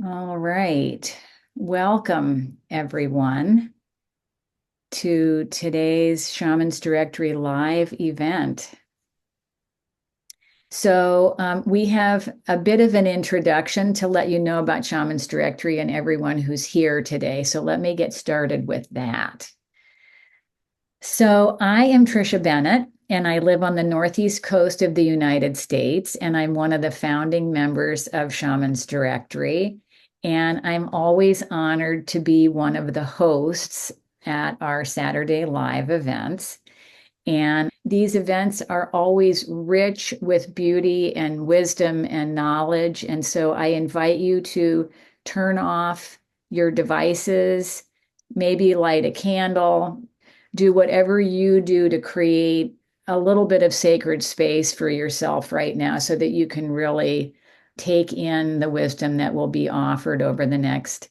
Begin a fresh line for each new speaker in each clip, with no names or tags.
All right. Welcome, everyone, to today's Shaman's Directory live event. We have a bit of an introduction to let you know about Shaman's Directory and everyone who's here today. So let me get started with that. So I am Trisha Bennett, and I live on the northeast coast of the United States, and I'm one of the founding members of Shaman's Directory. And I'm always honored to be one of the hosts at our Saturday live events. And these events are always rich with beauty and wisdom and knowledge. And so I invite you to turn off your devices, maybe light a candle, do whatever you do to create a little bit of sacred space for yourself right now so that you can really take in the wisdom that will be offered over the next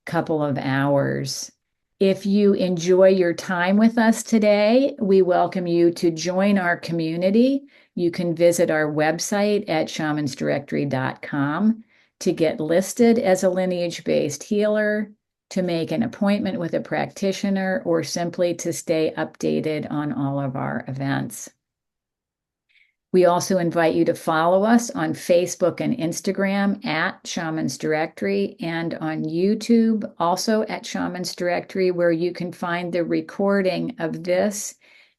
couple of hours. If you enjoy your time with us today, we welcome you to join our community. You can visit our website at shamansdirectory.com to get listed as a lineage-based healer, to make an appointment with a practitioner, or simply to stay updated on all of our events. We also invite you to follow us on Facebook and Instagram at Shaman's Directory, and on YouTube also at Shaman's Directory, where you can find the recording of this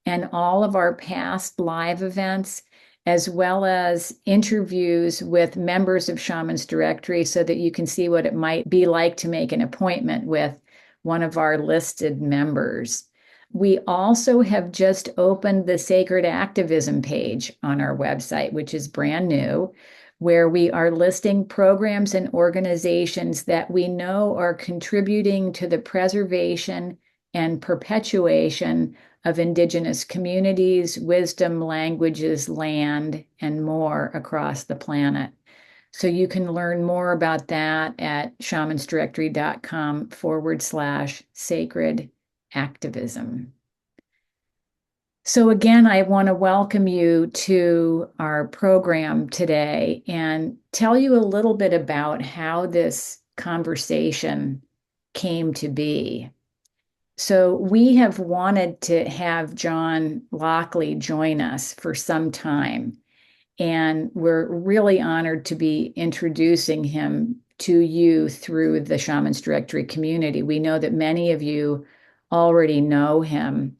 and all of our past live events, as well as interviews with members of Shaman's Directory so that you can see what it might be like to make an appointment with one of our listed members. We also have just opened the Sacred Activism page on our website, which is brand new, where we are listing programs and organizations that we know are contributing to the preservation and perpetuation of Indigenous communities, wisdom, languages, land, and more across the planet. So you can learn more about that at shamansdirectory.com/sacred activism. So again, I want to welcome you to our program today and tell you a little bit about how this conversation came to be. So we have wanted to have John Lockley join us for some time, and we're really honored to be introducing him to you through the Shaman's Directory community. We know that many of you already know him.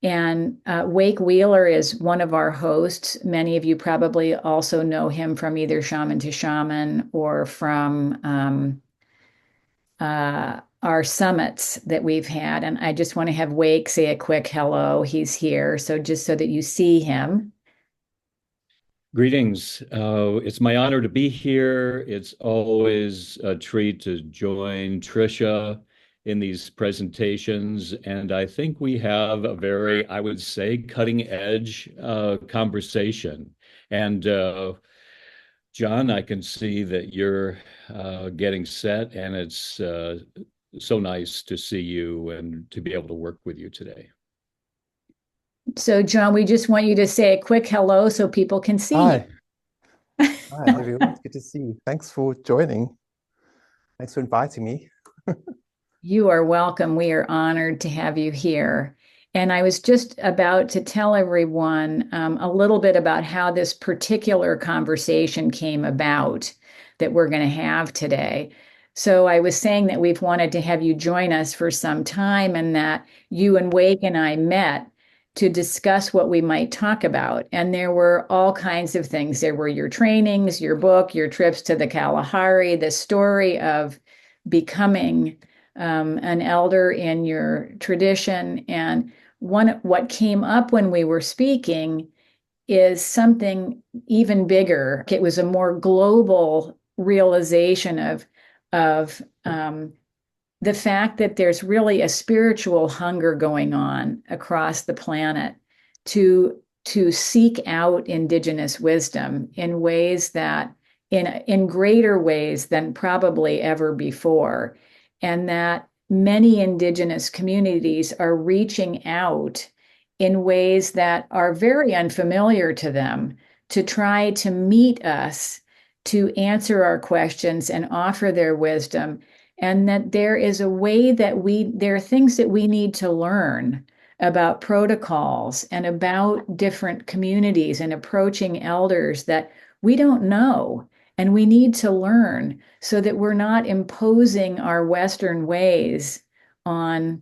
And Wake Wheeler is one of our hosts. Many of you probably also know him from either Shaman to Shaman or from our summits that we've had. And I just want to have Wake say a quick hello. He's here. So just so that you see him.
Greetings. It's my honor to be here. It's always a treat to join Trisha in these presentations. And I think we have a very, I would say, cutting edge conversation. And John, I can see that you're getting set, and it's so nice to see you and to be able to work with you today.
So, John, we just want you to say a quick hello so people can see
Hi. Hi, everyone. It's good to see you. Thanks for joining. Thanks for inviting me.
You are welcome. We are honored to have you here. And I was just about to tell everyone a little bit about how this particular conversation came about that we're going to have today. So I was saying that we've wanted to have you join us for some time, and that you and Wake and I met to discuss what we might talk about. And there were all kinds of things. There were your trainings, your book, your trips to the Kalahari, the story of becoming an elder in your tradition. And what came up when we were speaking is something even bigger. It was a more global realization of the fact that there's really a spiritual hunger going on across the planet to seek out Indigenous wisdom in ways that in greater ways than probably ever before, and that many Indigenous communities are reaching out in ways that are very unfamiliar to them to try to meet us, to answer our questions and offer their wisdom, and that there is a way that there are things that we need to learn about protocols and about different communities and approaching elders that we don't know. And we need to learn so that we're not imposing our Western ways on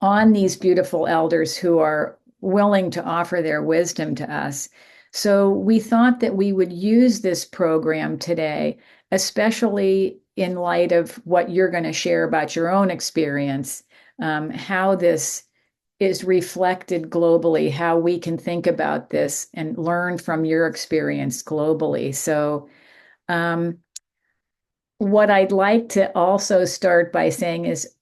these beautiful elders who are willing to offer their wisdom to us. So we thought that we would use this program today, especially in light of what you're going to share about your own experience, how this is reflected globally, how we can think about this and learn from your experience globally. So what I'd like to also start by saying is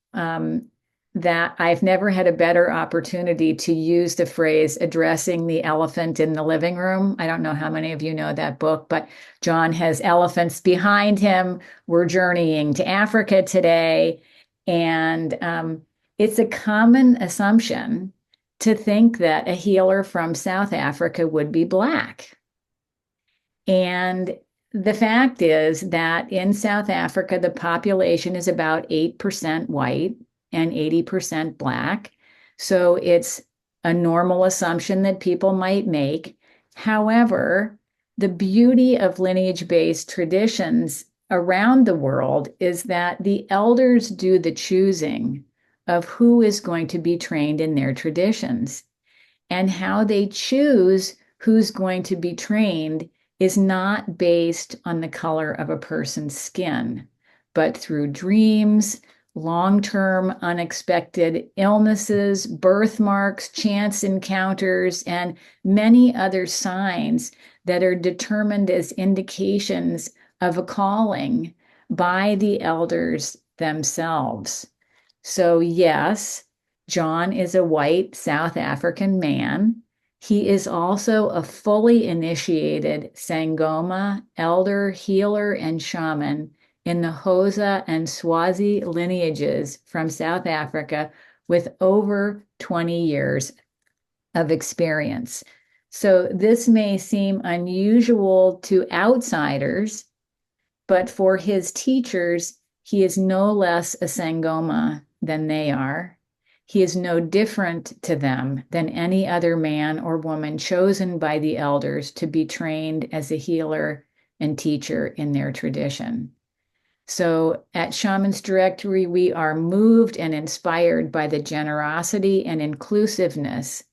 that I've never had a better opportunity to use the phrase addressing the elephant in the living room. I don't know how many of you know that book, but John has elephants behind him. We're journeying to Africa today. And it's a common assumption to think that a healer from South Africa would be Black. And the fact is that in South Africa, the population is about 8% white and 80% Black. So it's a normal assumption that people might make. However, the beauty of lineage-based traditions around the world is that the elders do the choosing of who is going to be trained in their traditions. And how they choose who's going to be trained is not based on the color of a person's skin, but through dreams, long-term unexpected illnesses, birthmarks, chance encounters, and many other signs that are determined as indications of a calling by the elders themselves. So yes, John is a white South African man. He is also a fully initiated Sangoma, elder, healer, and shaman in the Xhosa and Swazi lineages from South Africa with over 20 years of experience. So this may seem unusual to outsiders, but for his teachers, he is no less a Sangoma than they are. He is no different to them than any other man or woman chosen by the elders to be trained as a healer and teacher in their tradition. So at Shaman's Directory, we are moved and inspired by the generosity and inclusiveness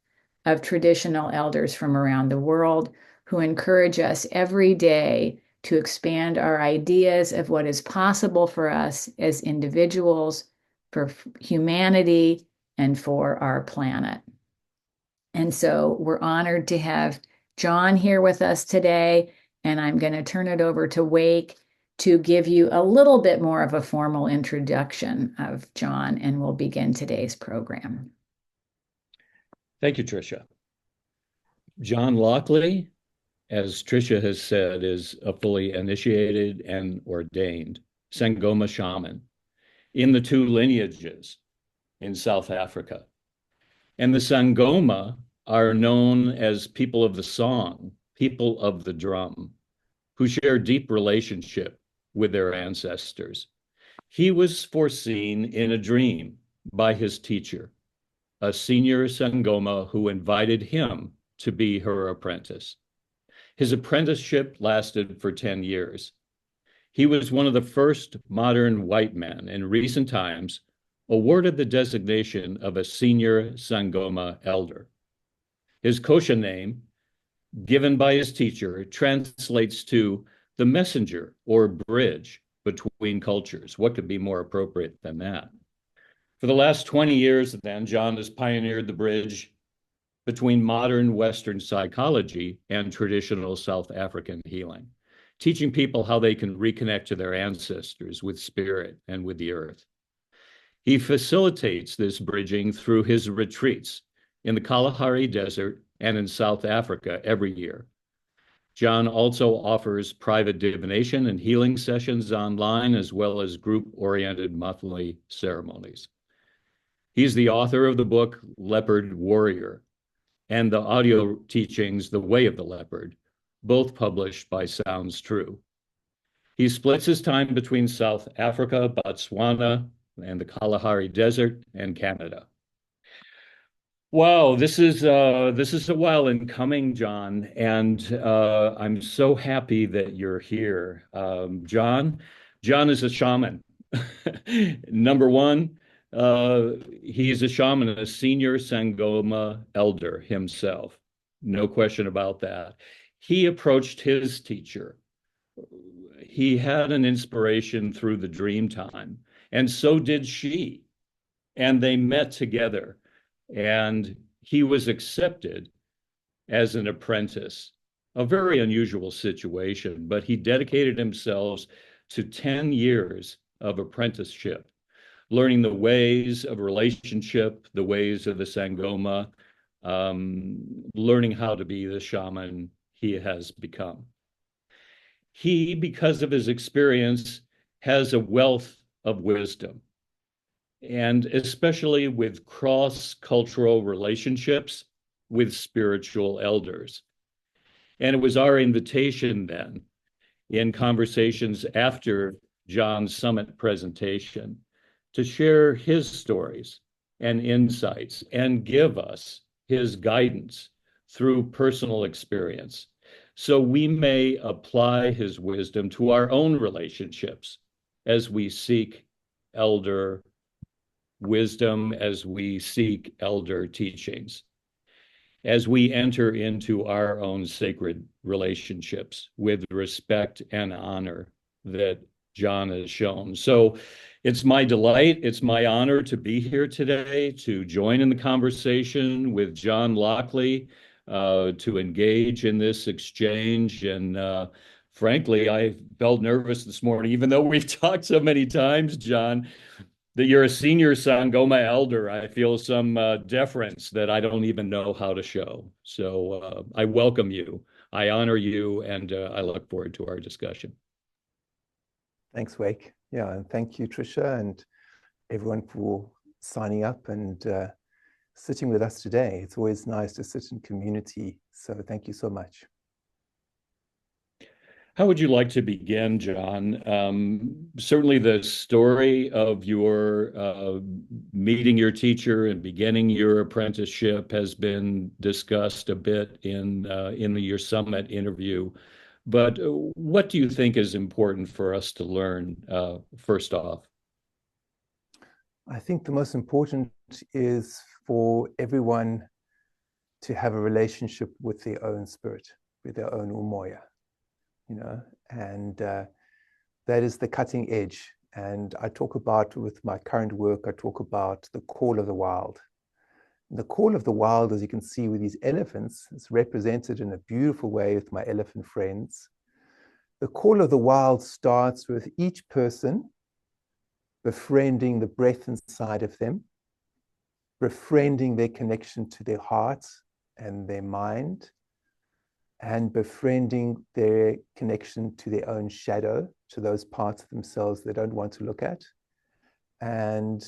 of traditional elders from around the world who encourage us every day to expand our ideas of what is possible for us as individuals, for humanity, and for our planet. And so we're honored to have John here with us today, and I'm going to turn it over to Wake to give you a little bit more of a formal introduction of John, and we'll begin today's program.
Thank you, Tricia. John Lockley, as Tricia has said, is a fully initiated and ordained Sangoma shaman in the two lineages in South Africa. And the Sangoma are known as people of the song, people of the drum, who share deep relationship with their ancestors. He was foreseen in a dream by his teacher, a senior Sangoma who invited him to be her apprentice. His apprenticeship lasted for 10 years. He was one of the first modern white men in recent times awarded the designation of a senior Sangoma elder. His kosher name, given by his teacher, translates to the messenger or bridge between cultures. What could be more appropriate than that? For the last 20 years, then, John has pioneered the bridge between modern Western psychology and traditional South African healing, teaching people how they can reconnect to their ancestors with spirit and with the earth. He facilitates this bridging through his retreats in the Kalahari Desert and in South Africa every year. John also offers private divination and healing sessions online, as well as group-oriented monthly ceremonies. He's the author of the book Leopard Warrior and the audio teachings The Way of the Leopard, both published by Sounds True. He splits his time between South Africa, Botswana, and the Kalahari Desert and Canada. Wow, this is a while in coming, John, and I'm so happy that you're here. John is a shaman. Number one, he is a shaman, a senior Sangoma elder himself. No question about that. He approached his teacher. He had an inspiration through the dream time, and so did she. And they met together, and he was accepted as an apprentice. A very unusual situation, but he dedicated himself to 10 years of apprenticeship, learning the ways of relationship, the ways of the Sangoma, learning how to be the shaman he has become. He, because of his experience, has a wealth of wisdom, and especially with cross-cultural relationships with spiritual elders. And it was our invitation then, in conversations after John's summit presentation, to share his stories and insights and give us his guidance through personal experience, so we may apply his wisdom to our own relationships as we seek elder wisdom, as we seek elder teachings, as we enter into our own sacred relationships with respect and honor that John has shown. So it's my delight, it's my honor to be here today, to join in the conversation with John Lockley, to engage in this exchange. And frankly, I felt nervous this morning, even though we've talked so many times, John, that you're a senior Sangoma elder. I feel some deference that I don't even know how to show. So I welcome you, I honor you, and I look forward to our discussion.
Thanks, Wake. Yeah, and thank you, Tricia, and everyone for signing up and sitting with us today. It's always nice to sit in community, so thank you so much.
How would you like to begin, John? Certainly the story of your meeting your teacher and beginning your apprenticeship has been discussed a bit in your summit interview. But what do you think is important for us to learn first off?
I think the most important is for everyone to have a relationship with their own spirit, with their own umoya, and that is the cutting edge. And I talk about, with my current work, I talk about the call of the wild. And the call of the wild, as you can see with these elephants, is represented in a beautiful way with my elephant friends. The call of the wild starts with each person befriending the breath inside of them, befriending their connection to their heart and their mind, and befriending their connection to their own shadow, to those parts of themselves they don't want to look at, and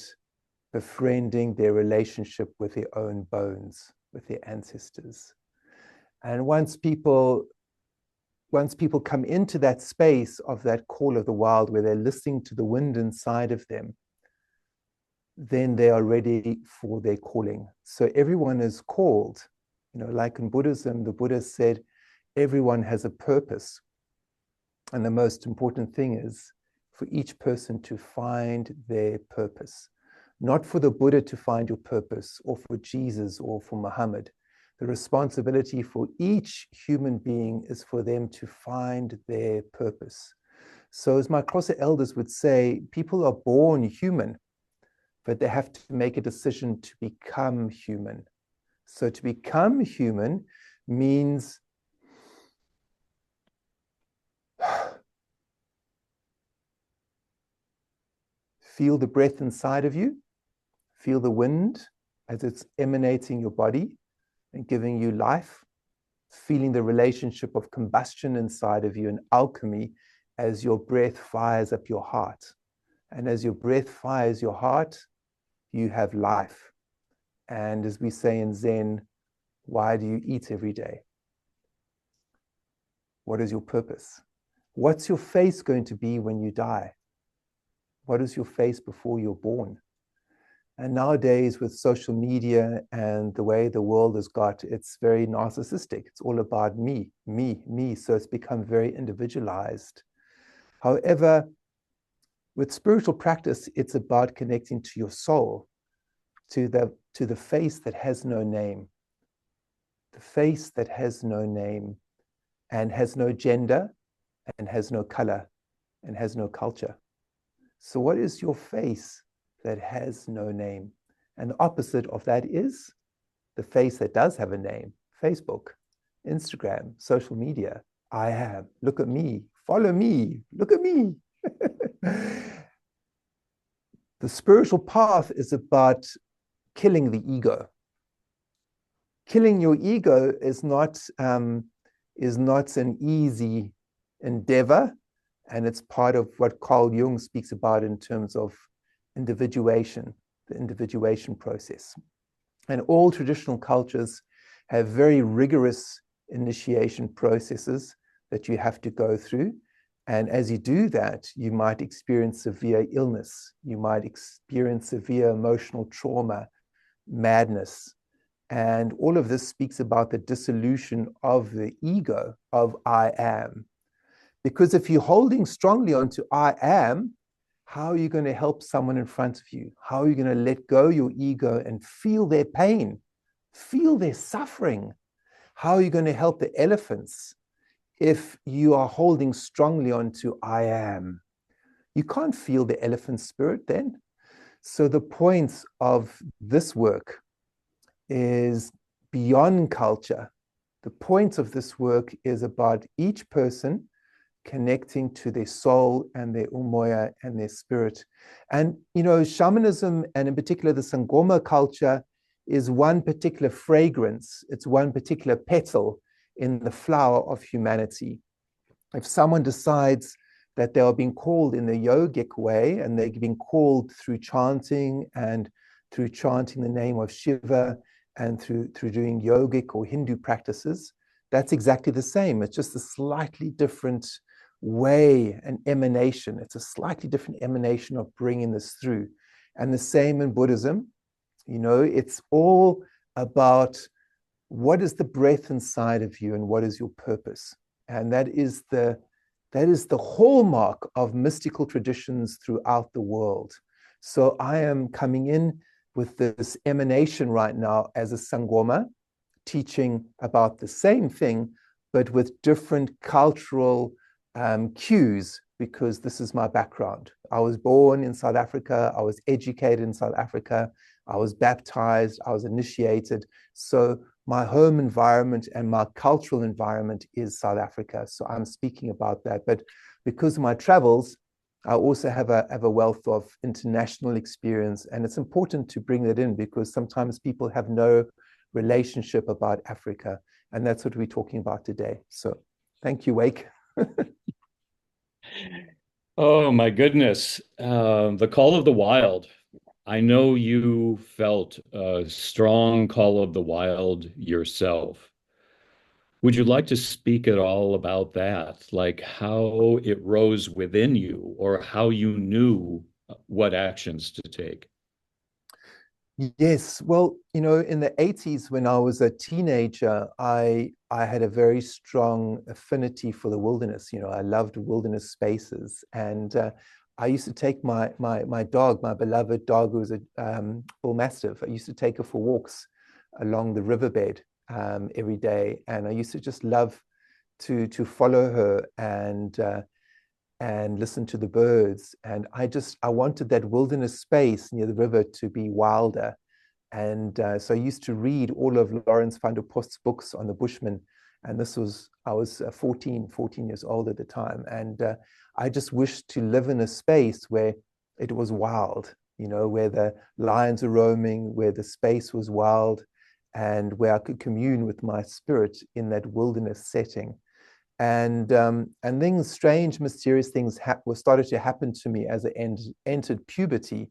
befriending their relationship with their own bones, with their ancestors. And once people come into that space of that call of the wild, where they're listening to the wind inside of them, then they are ready for their calling. So everyone is called. Like in Buddhism, the Buddha said, everyone has a purpose. And the most important thing is for each person to find their purpose. Not for the Buddha to find your purpose, or for Jesus, or for Muhammad. The responsibility for each human being is for them to find their purpose. So as my Xhosa elders would say, people are born human, but they have to make a decision to become human. So to become human means feel the breath inside of you, feel the wind as it's emanating your body and giving you life, feeling the relationship of combustion inside of you and alchemy as your breath fires up your heart. And as your breath fires your heart, you have life. And as we say in Zen, why do you eat every day? What is your purpose? What's your face going to be when you die? What is your face before you're born? And nowadays, with social media and the way the world has got, it's very narcissistic. It's all about me, me, me. So it's become very individualized. However, with spiritual practice, it's about connecting to your soul, to the face that has no name, the face that has no name and has no gender and has no color and has no culture. So what is your face that has no name? And the opposite of that is the face that does have a name: Facebook, Instagram, social media. I am. Look at me. Follow me. Look at me. The spiritual path is about killing the ego. Killing your ego is not an easy endeavor, and it's part of what Carl Jung speaks about in terms of individuation, the individuation process. And all traditional cultures have very rigorous initiation processes that you have to go through. And as you do that, you might experience severe illness. You might experience severe emotional trauma, madness. And all of this speaks about the dissolution of the ego of I am. Because if you're holding strongly onto I am, how are you going to help someone in front of you? How are you going to let go your ego and feel their pain, feel their suffering? How are you going to help the elephants if you are holding strongly onto I am? You can't feel the elephant spirit then. So the point of this work is beyond culture. The point of this work is about each person connecting to their soul and their umoya and their spirit. And, you know, shamanism, and in particular the Sangoma culture, is one particular fragrance. It's one particular petal in the flower of humanity. If someone decides that they are being called in the yogic way, and they're being called through chanting and through chanting the name of Shiva and through doing yogic or Hindu practices, that's exactly the same. It's just a slightly different way, an emanation. It's a slightly different emanation of bringing this through. And the same in Buddhism. You know, it's all about what is the breath inside of you and what is your purpose. And that is the hallmark of mystical traditions throughout the world. So I am coming in with this emanation right now as a Sangoma, teaching about the same thing, but with different cultural cues, because this is my background. I was born in South Africa. I was educated in South Africa. I was baptized. I was initiated. So my home environment and my cultural environment is South Africa. So I'm speaking about that. But because of my travels, I also have a wealth of international experience. And it's important to bring that in because sometimes people have no relationship about Africa. And that's what we're talking about today. So thank you, Wake.
Oh my goodness. The call of the wild. I know you felt a strong call of the wild yourself. Would you like to speak at all about that? Like how it rose within you or how you knew what actions to take?
Yes, well, you know, in the 80s when I was a teenager, I had a very strong affinity for the wilderness. You know, I loved wilderness spaces, and I used to take my dog, my beloved dog, who was a bull mastiff. I used to take her for walks along the riverbed every day, and I used to just love to follow her and listen to the birds. And I wanted that wilderness space near the river to be wilder. And so I used to read all of Lawrence van der Post's books on the Bushmen. And I was 14 years old at the time. And I just wished to live in a space where it was wild, you know, where the lions were roaming, where the space was wild, and where I could commune with my spirit in that wilderness setting. And things, strange, mysterious things started to happen to me as I entered puberty.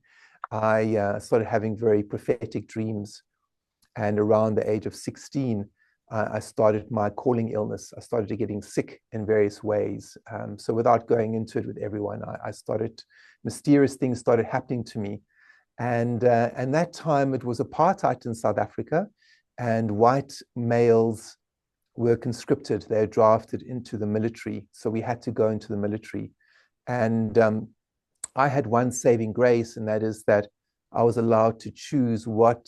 I started having very prophetic dreams, and around the age of 16, I started my calling illness. I started getting sick in various ways. So without going into it with everyone, I started, mysterious things started happening to me. And that time it was apartheid in South Africa, and white males were conscripted. They were drafted into the military. So we had to go into the military. And I had one saving grace, and that is that I was allowed to choose what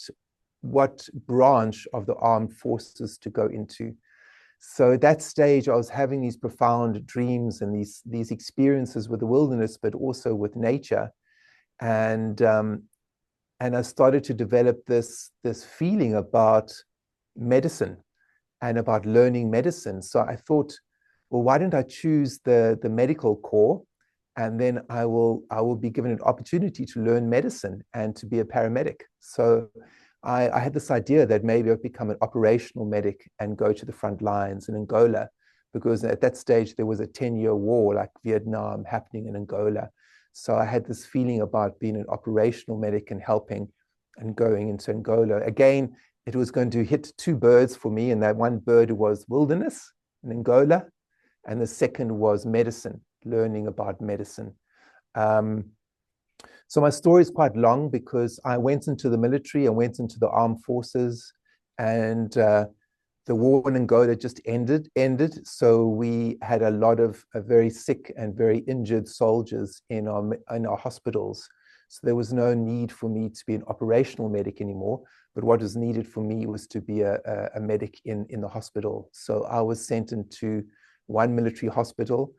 branch of the armed forces to go into. So at that stage, I was having these profound dreams and these experiences with the wilderness, but also with nature. And I started to develop this feeling about medicine and about learning medicine. So I thought, well, why don't I choose the medical corps, and then I will be given an opportunity to learn medicine and to be a paramedic. So I had this idea that maybe I'd become an operational medic and go to the front lines in Angola, because at that stage there was a 10-year war like Vietnam happening in Angola. So I had this feeling about being an operational medic and helping and going into Angola. Again, it was going to hit two birds for me, and that one bird was wilderness in Angola, and the second was medicine, learning about medicine. So my story is quite long because I went into the military, I went into the armed forces, and the war in Angola just ended. So we had a lot of very sick and very injured soldiers in our hospitals. So there was no need for me to be an operational medic anymore. But what was needed for me was to be a medic in the hospital. So I was sent into one military hospital,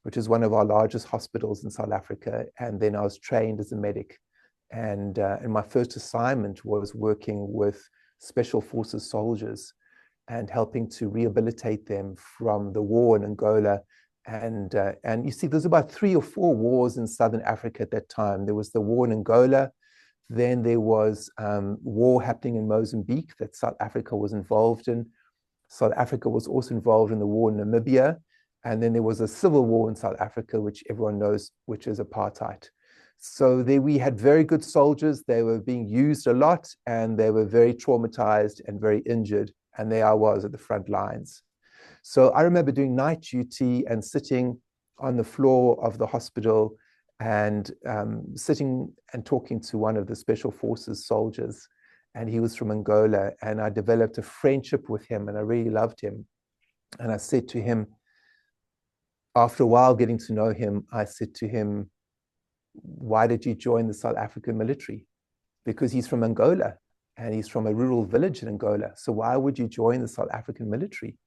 which is one of our largest hospitals in South Africa. And then I was trained as a medic. And my first assignment was working with special forces soldiers and helping to rehabilitate them from the war in Angola. And you see, there's about 3 or 4 wars in Southern Africa at that time. There was the war in Angola. Then there was war happening in Mozambique that South Africa was involved in. South Africa was also involved in the war in Namibia. And then there was a civil war in South Africa, which everyone knows, which is apartheid. So there we had very good soldiers. They were being used a lot, and they were very traumatized and very injured. And there I was at the front lines. So I remember doing night duty and sitting on the floor of the hospital and sitting and talking to one of the special forces soldiers. And he was from Angola. And I developed a friendship with him, and I really loved him. And I said to him, after a while getting to know him, I said to him, why did you join the South African military? Because he's from Angola and he's from a rural village in Angola. So why would you join the South African military?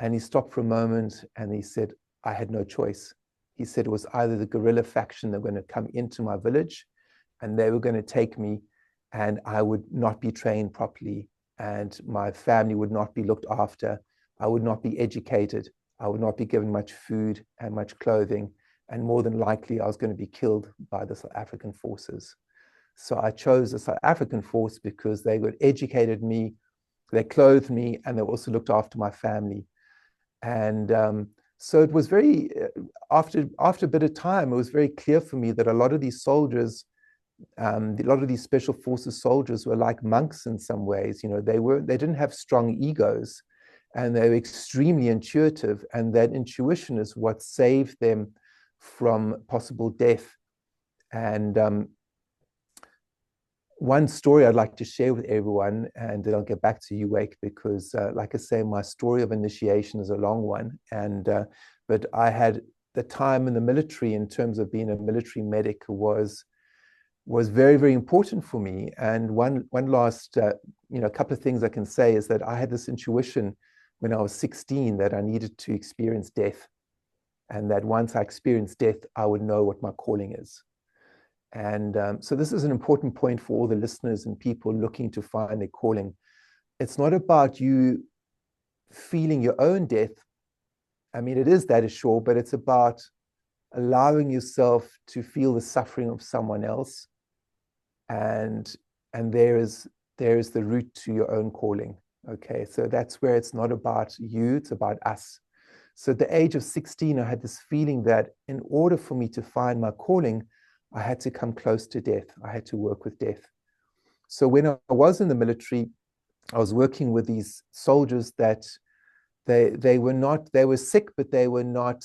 And he stopped for a moment and he said, I had no choice. He said it was either the guerrilla faction that were going to come into my village and they were going to take me, and I would not be trained properly, and my family would not be looked after. I would not be educated. I would not be given much food and much clothing, and more than likely I was going to be killed by the South African forces. So I chose the South African force because they had educated me, they clothed me, and they also looked after my family. And so it was very, after a bit of time, it was very clear for me that a lot of these soldiers, a lot of these special forces soldiers were like monks in some ways. You know, they didn't have strong egos, and they were extremely intuitive, and that intuition is what saved them from possible death. And one story I'd like to share with everyone, and then I'll get back to you, Wake, because like I say, my story of initiation is a long one. And but I had the time in the military in terms of being a military medic was very, very important for me. And one last, a couple of things I can say is that I had this intuition when I was 16 that I needed to experience death, and that once I experienced death, I would know what my calling is. And so this is an important point for all the listeners and people looking to find their calling. It's not about you feeling your own death. I mean, it is that, is sure, but it's about allowing yourself to feel the suffering of someone else. And there is the route to your own calling. Okay, so that's where it's not about you, it's about us. So at the age of 16, I had this feeling that in order for me to find my calling, I had to come close to death. I had to work with death. So when I was in the military, I was working with these soldiers that they were sick, but they were not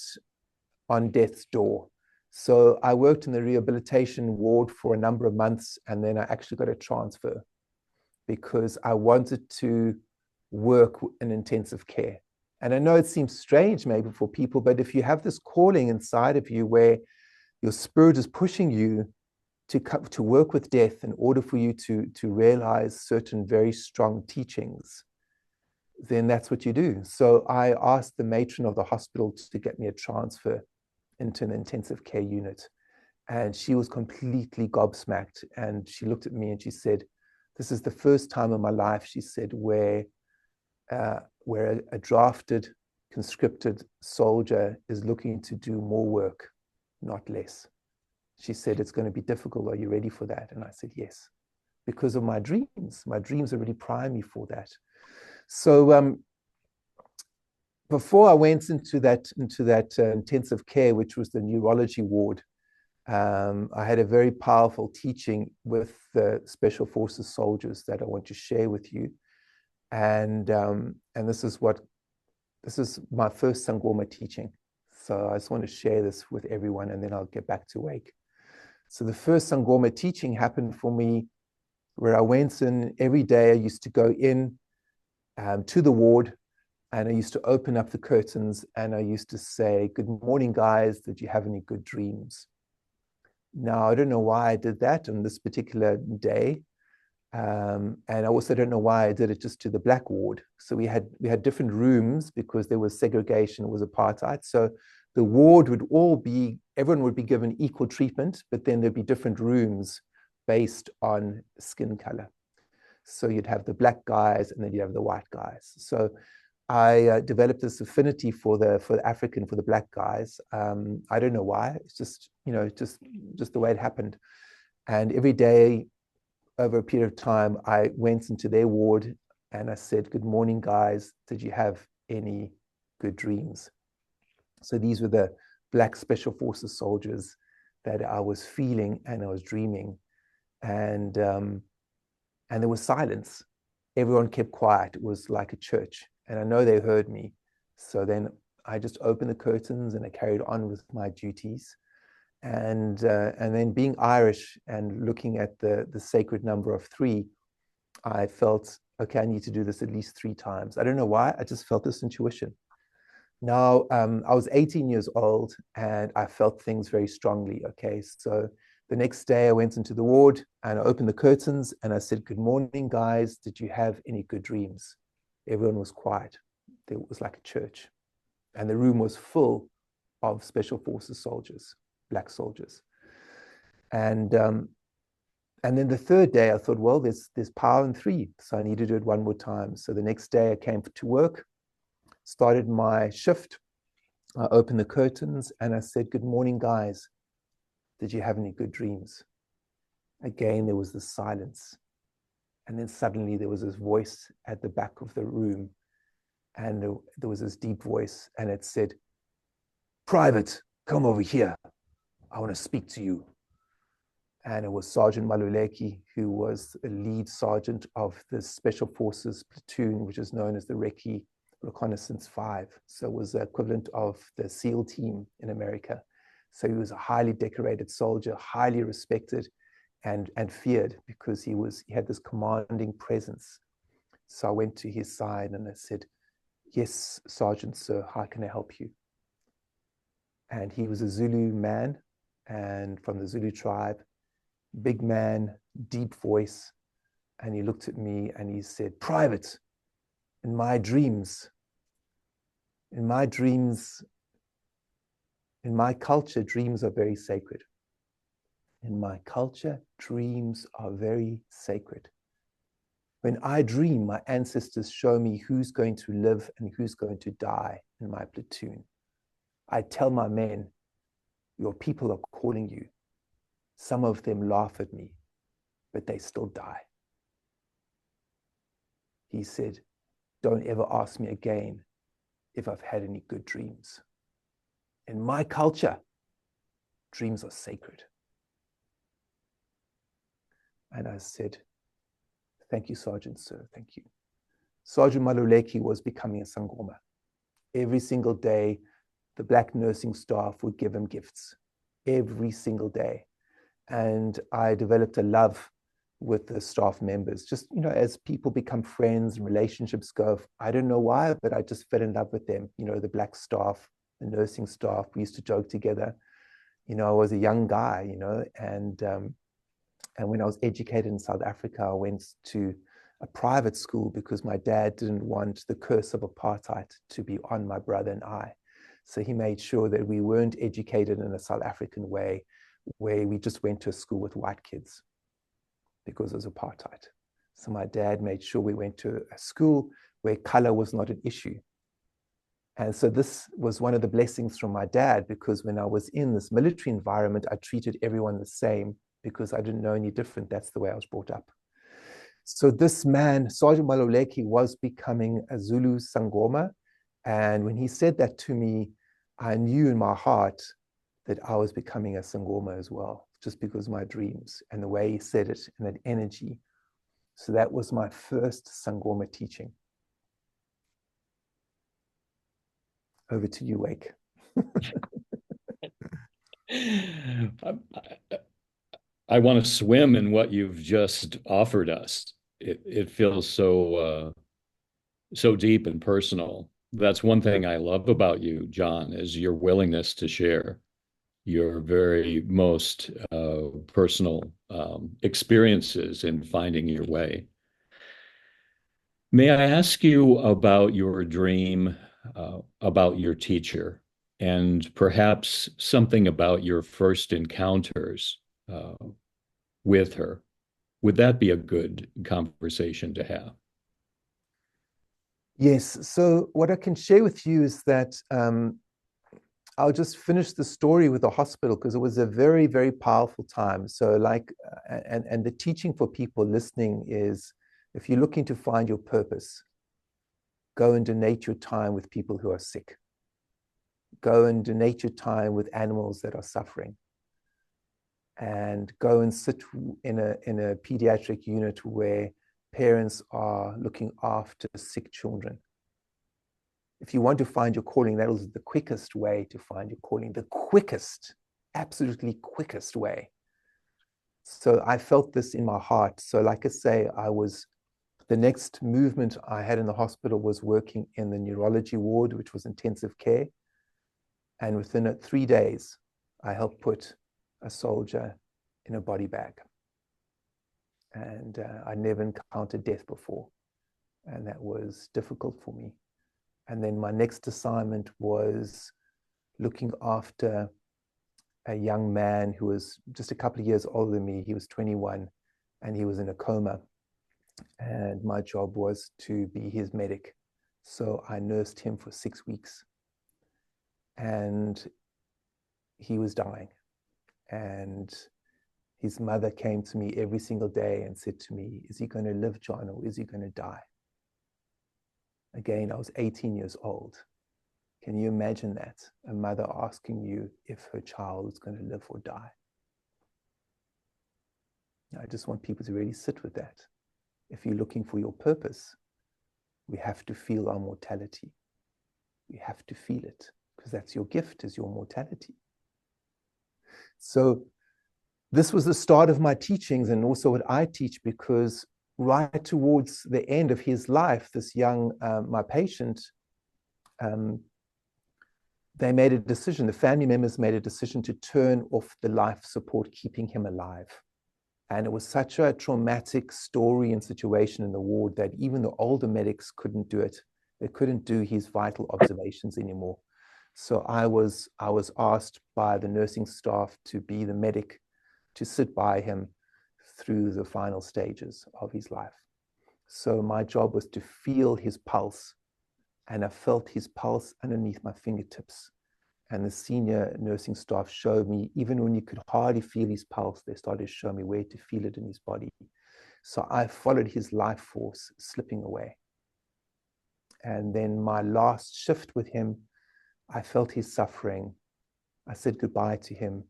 on death's door. So I worked in the rehabilitation ward for a number of months, and then I actually got a transfer because I wanted to work in intensive care. And I know it seems strange maybe for people, but if you have this calling inside of you where your spirit is pushing you to work with death in order for you to realize certain very strong teachings, then that's what you do. So I asked the matron of the hospital to get me a transfer into an intensive care unit. And she was completely gobsmacked. And she looked at me and she said, this is the first time in my life, she said, where a drafted, conscripted soldier is looking to do more work, not less. She said, it's going to be difficult. Are you ready for that? And I said, yes, because of my dreams. My dreams already prime me for that. So before I went into that intensive care, which was the neurology ward, I had a very powerful teaching with the Special Forces soldiers that I want to share with you. And this is my first Sangoma teaching. So I just want to share this with everyone, and then I'll get back to wake. So the first Sangoma teaching happened for me where I went in every day. I used to go in to the ward, and I used to open up the curtains, and I used to say, good morning, guys. Did you have any good dreams? Now, I don't know why I did that on this particular day. And I also don't know why I did it just to the black ward. So we had different rooms because there was segregation, it was apartheid. So the ward everyone would be given equal treatment, but then there'd be different rooms based on skin color. So you'd have the black guys and then you'd have the white guys. So I developed this affinity for the African, for the black guys. I don't know why. It's just, just the way it happened. And every day over a period of time, I went into their ward and I said, good morning, guys. Did you have any good dreams? So these were the black Special Forces soldiers that I was feeling and I was dreaming. And there was silence. Everyone kept quiet. It was like a church. And I know they heard me. So then I just opened the curtains and I carried on with my duties. And then being Irish and looking at the sacred number of 3, I felt, okay, I need to do this at least 3 times. I don't know why. I just felt this intuition. Now, I was 18 years old and I felt things very strongly. Okay, so the next day I went into the ward and I opened the curtains and I said, good morning, guys. Did you have any good dreams? Everyone was quiet. It was like a church. And the room was full of Special Forces soldiers, black soldiers. And then the third day I thought, well, there's power in 3. So I need to do it one more time. So the next day I came to work, started my shift. I opened the curtains and I said, good morning, guys. Did you have any good dreams? Again, there was this silence. And then suddenly there was this voice at the back of the room. And there was this deep voice and it said, Private, come over here. I want to speak to you. And it was Sergeant Maluleki, who was a lead sergeant of the Special Forces platoon, which is known as the Recce Reconnaissance 5. So it was the equivalent of the SEAL team in America. So he was a highly decorated soldier, highly respected and feared because he had this commanding presence. So I went to his side and I said, yes, Sergeant, sir, how can I help you? And he was a Zulu man and from the Zulu tribe, big man, deep voice. And he looked at me and he said, Private, in my culture, dreams are very sacred. In my culture, dreams are very sacred. When I dream, my ancestors show me who's going to live and who's going to die in my platoon. I tell my men, your people are calling you. Some of them laugh at me, but they still die. He said, don't ever ask me again if I've had any good dreams. In my culture, dreams are sacred. And I said, thank you, Sergeant, sir, thank you. Sergeant Maluleki was becoming a Sangoma. Every single day, the Black nursing staff would give him gifts. Every single day. And I developed a love with the staff members. Just, as people become friends and relationships go, I don't know why, but I just fell in love with them. The Black staff, the nursing staff, we used to joke together. I was a young guy, and when I was educated in South Africa, I went to a private school because my dad didn't want the curse of apartheid to be on my brother and I. So he made sure that we weren't educated in a South African way, where we just went to a school with white kids because it was apartheid. So my dad made sure we went to a school where color was not an issue. And so this was one of the blessings from my dad, because when I was in this military environment, I treated everyone the same because I didn't know any different. That's the way I was brought up. So this man, Sergeant Maluleki, was becoming a Zulu Sangoma. And when he said that to me, I knew in my heart that I was becoming a Sangoma as well, just because of my dreams and the way he said it and that energy. So that was my first Sangoma teaching. Over to you, Wake.
I want to swim in what you've just offered us. It feels so deep and personal. That's one thing I love about you, John, is your willingness to share your very most personal experiences in finding your way. May I ask you about your dream, about your teacher, and perhaps something about your first encounters with her? Would that be a good conversation to have?
Yes. So what I can share with you is that I'll just finish the story with the hospital, because it was a very, very powerful time. So and the teaching for people listening is, if you're looking to find your purpose, go and donate your time with people who are sick. Go and donate your time with animals that are suffering. And go and sit in a pediatric unit where parents are looking after sick children. If you want to find your calling, that is the quickest way to find your calling, the quickest, absolutely quickest way. So I felt this in my heart. So like I say, the next movement I had in the hospital was working in the neurology ward, which was intensive care. And within 3 days, I helped put a soldier in a body bag. And I never encountered death before. And that was difficult for me. And then my next assignment was looking after a young man who was just a couple of years older than me. He was 21 and he was in a coma. And my job was to be his medic. So I nursed him for 6 weeks. And he was dying. And his mother came to me every single day and said to me, is he going to live, John, or is he going to die? Again, I was 18 years old. Can you imagine that? A mother asking you if her child is going to live or die. I just want people to really sit with that. If you're looking for your purpose, we have to feel our mortality. We have to feel it, because that's your gift, is your mortality. So this was the start of my teachings, and also what I teach, because right towards the end of his life, this young, my patient, they made a decision, the family members made a decision to turn off the life support, keeping him alive. And it was such a traumatic story and situation in the ward that even the older medics couldn't do it. They couldn't do his vital observations anymore. So I was asked by the nursing staff to be the medic, to sit by him through the final stages of his life. So my job was to feel his pulse, and I felt his pulse underneath my fingertips. And the senior nursing staff showed me, even when you could hardly feel his pulse, they started to show me where to feel it in his body. So I followed his life force slipping away. And then my last shift with him, I felt his suffering. I said goodbye to him.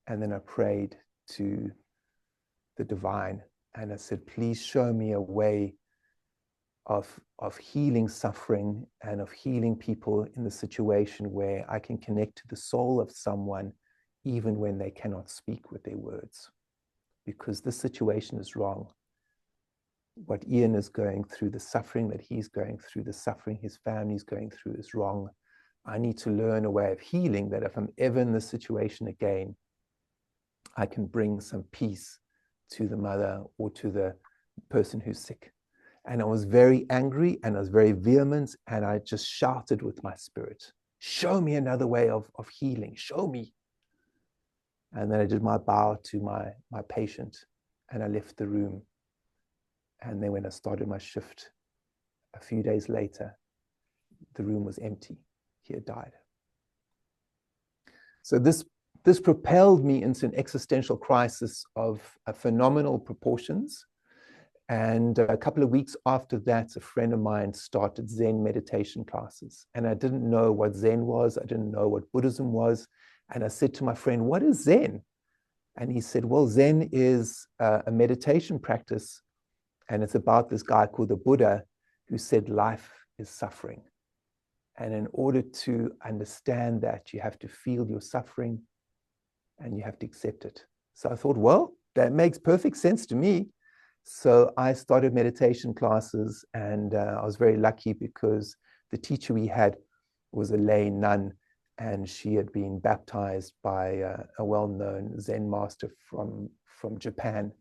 And then I prayed to the divine. And I said, please show me a way of healing suffering and of healing people in the situation where I can connect to the soul of someone even when they cannot speak with their words. Because this situation is wrong. What Ian is going through, the suffering that he's going through, the suffering his family is going through is wrong. I need to learn a way of healing that if I'm ever in this situation again, I can bring some peace to the mother or to the person who's sick. And I was very angry and I was very vehement, and I just shouted with my spirit, show me another way of healing, show me. And then I did my bow to my patient and I left the room. And then when I started my shift, a few days later, the room was empty. He had died. So this propelled me into an existential crisis of phenomenal proportions. And a couple of weeks after that, a friend of mine started Zen meditation classes. And I didn't know what Zen was. I didn't know what Buddhism was. And I said to my friend, what is Zen? And he said, well, Zen is a meditation practice. And it's about this guy called the Buddha who said life is suffering. And in order to understand that, you have to feel your suffering and you have to accept it. So I thought, well, that makes perfect sense to me. So I started meditation classes, and I was very lucky because the teacher we had was a lay nun, and she had been baptized by a well-known Zen master from Japan.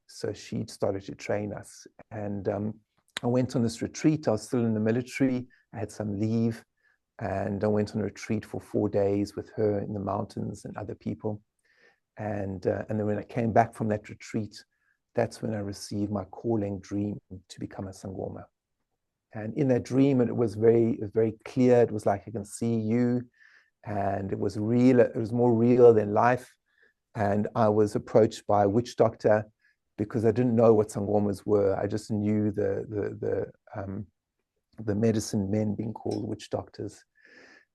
So she started to train us. And I went on this retreat. I was still in the military. I had some leave, and I went on a retreat for 4 days with her in the mountains and other people. And then when I came back from that retreat, that's when I received my calling dream to become a Sangoma. And in that dream, it was very clear. It was like I can see you, and it was real. It was more real than life. And I was approached by a witch doctor because I didn't know what Sangomas were. I just knew the medicine men being called witch doctors.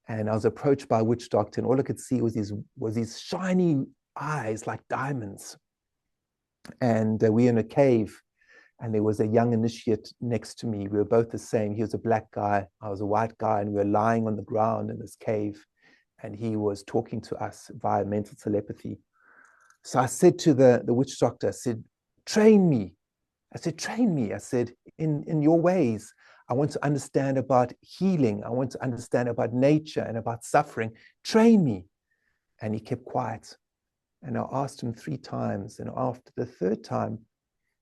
And I was approached by a witch doctor, and all I could see was these shiny eyes like diamonds. And we were in a cave, and there was a young initiate next to me. We were both the same. He was a black guy, I was a white guy, and we were lying on the ground in this cave, and he was talking to us via mental telepathy. So I said to the witch doctor, I said, train me. I said, train me. I said, in your ways. I want to understand about healing. I want to understand about nature and about suffering. Train me. And he kept quiet. And I asked him 3 times. And after the 3rd time,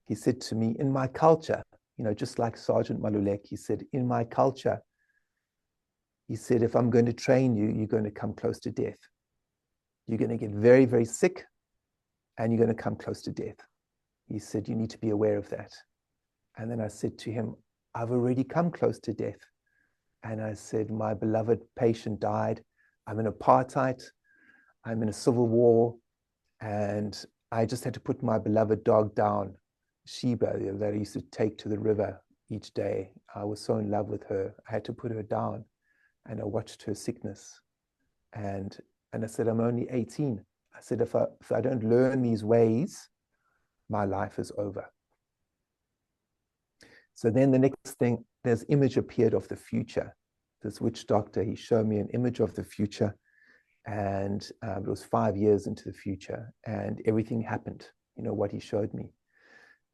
he said to me, in my culture, just like Sergeant Malulek, he said, in my culture, he said, if I'm going to train you, you're going to come close to death. You're going to get very, very sick, and you're going to come close to death. He said, you need to be aware of that. And then I said to him, I've already come close to death. And I said, my beloved patient died. I'm in apartheid. I'm in a civil war. And I just had to put my beloved dog down, Sheba, that I used to take to the river each day. I was so in love with her. I had to put her down, and I watched her sickness. And I said, I'm only 18. I said, if I don't learn these ways, my life is over. So then the next thing, this image appeared of the future. This witch doctor, he showed me an image of the future. And it was 5 years into the future, and everything happened, what he showed me.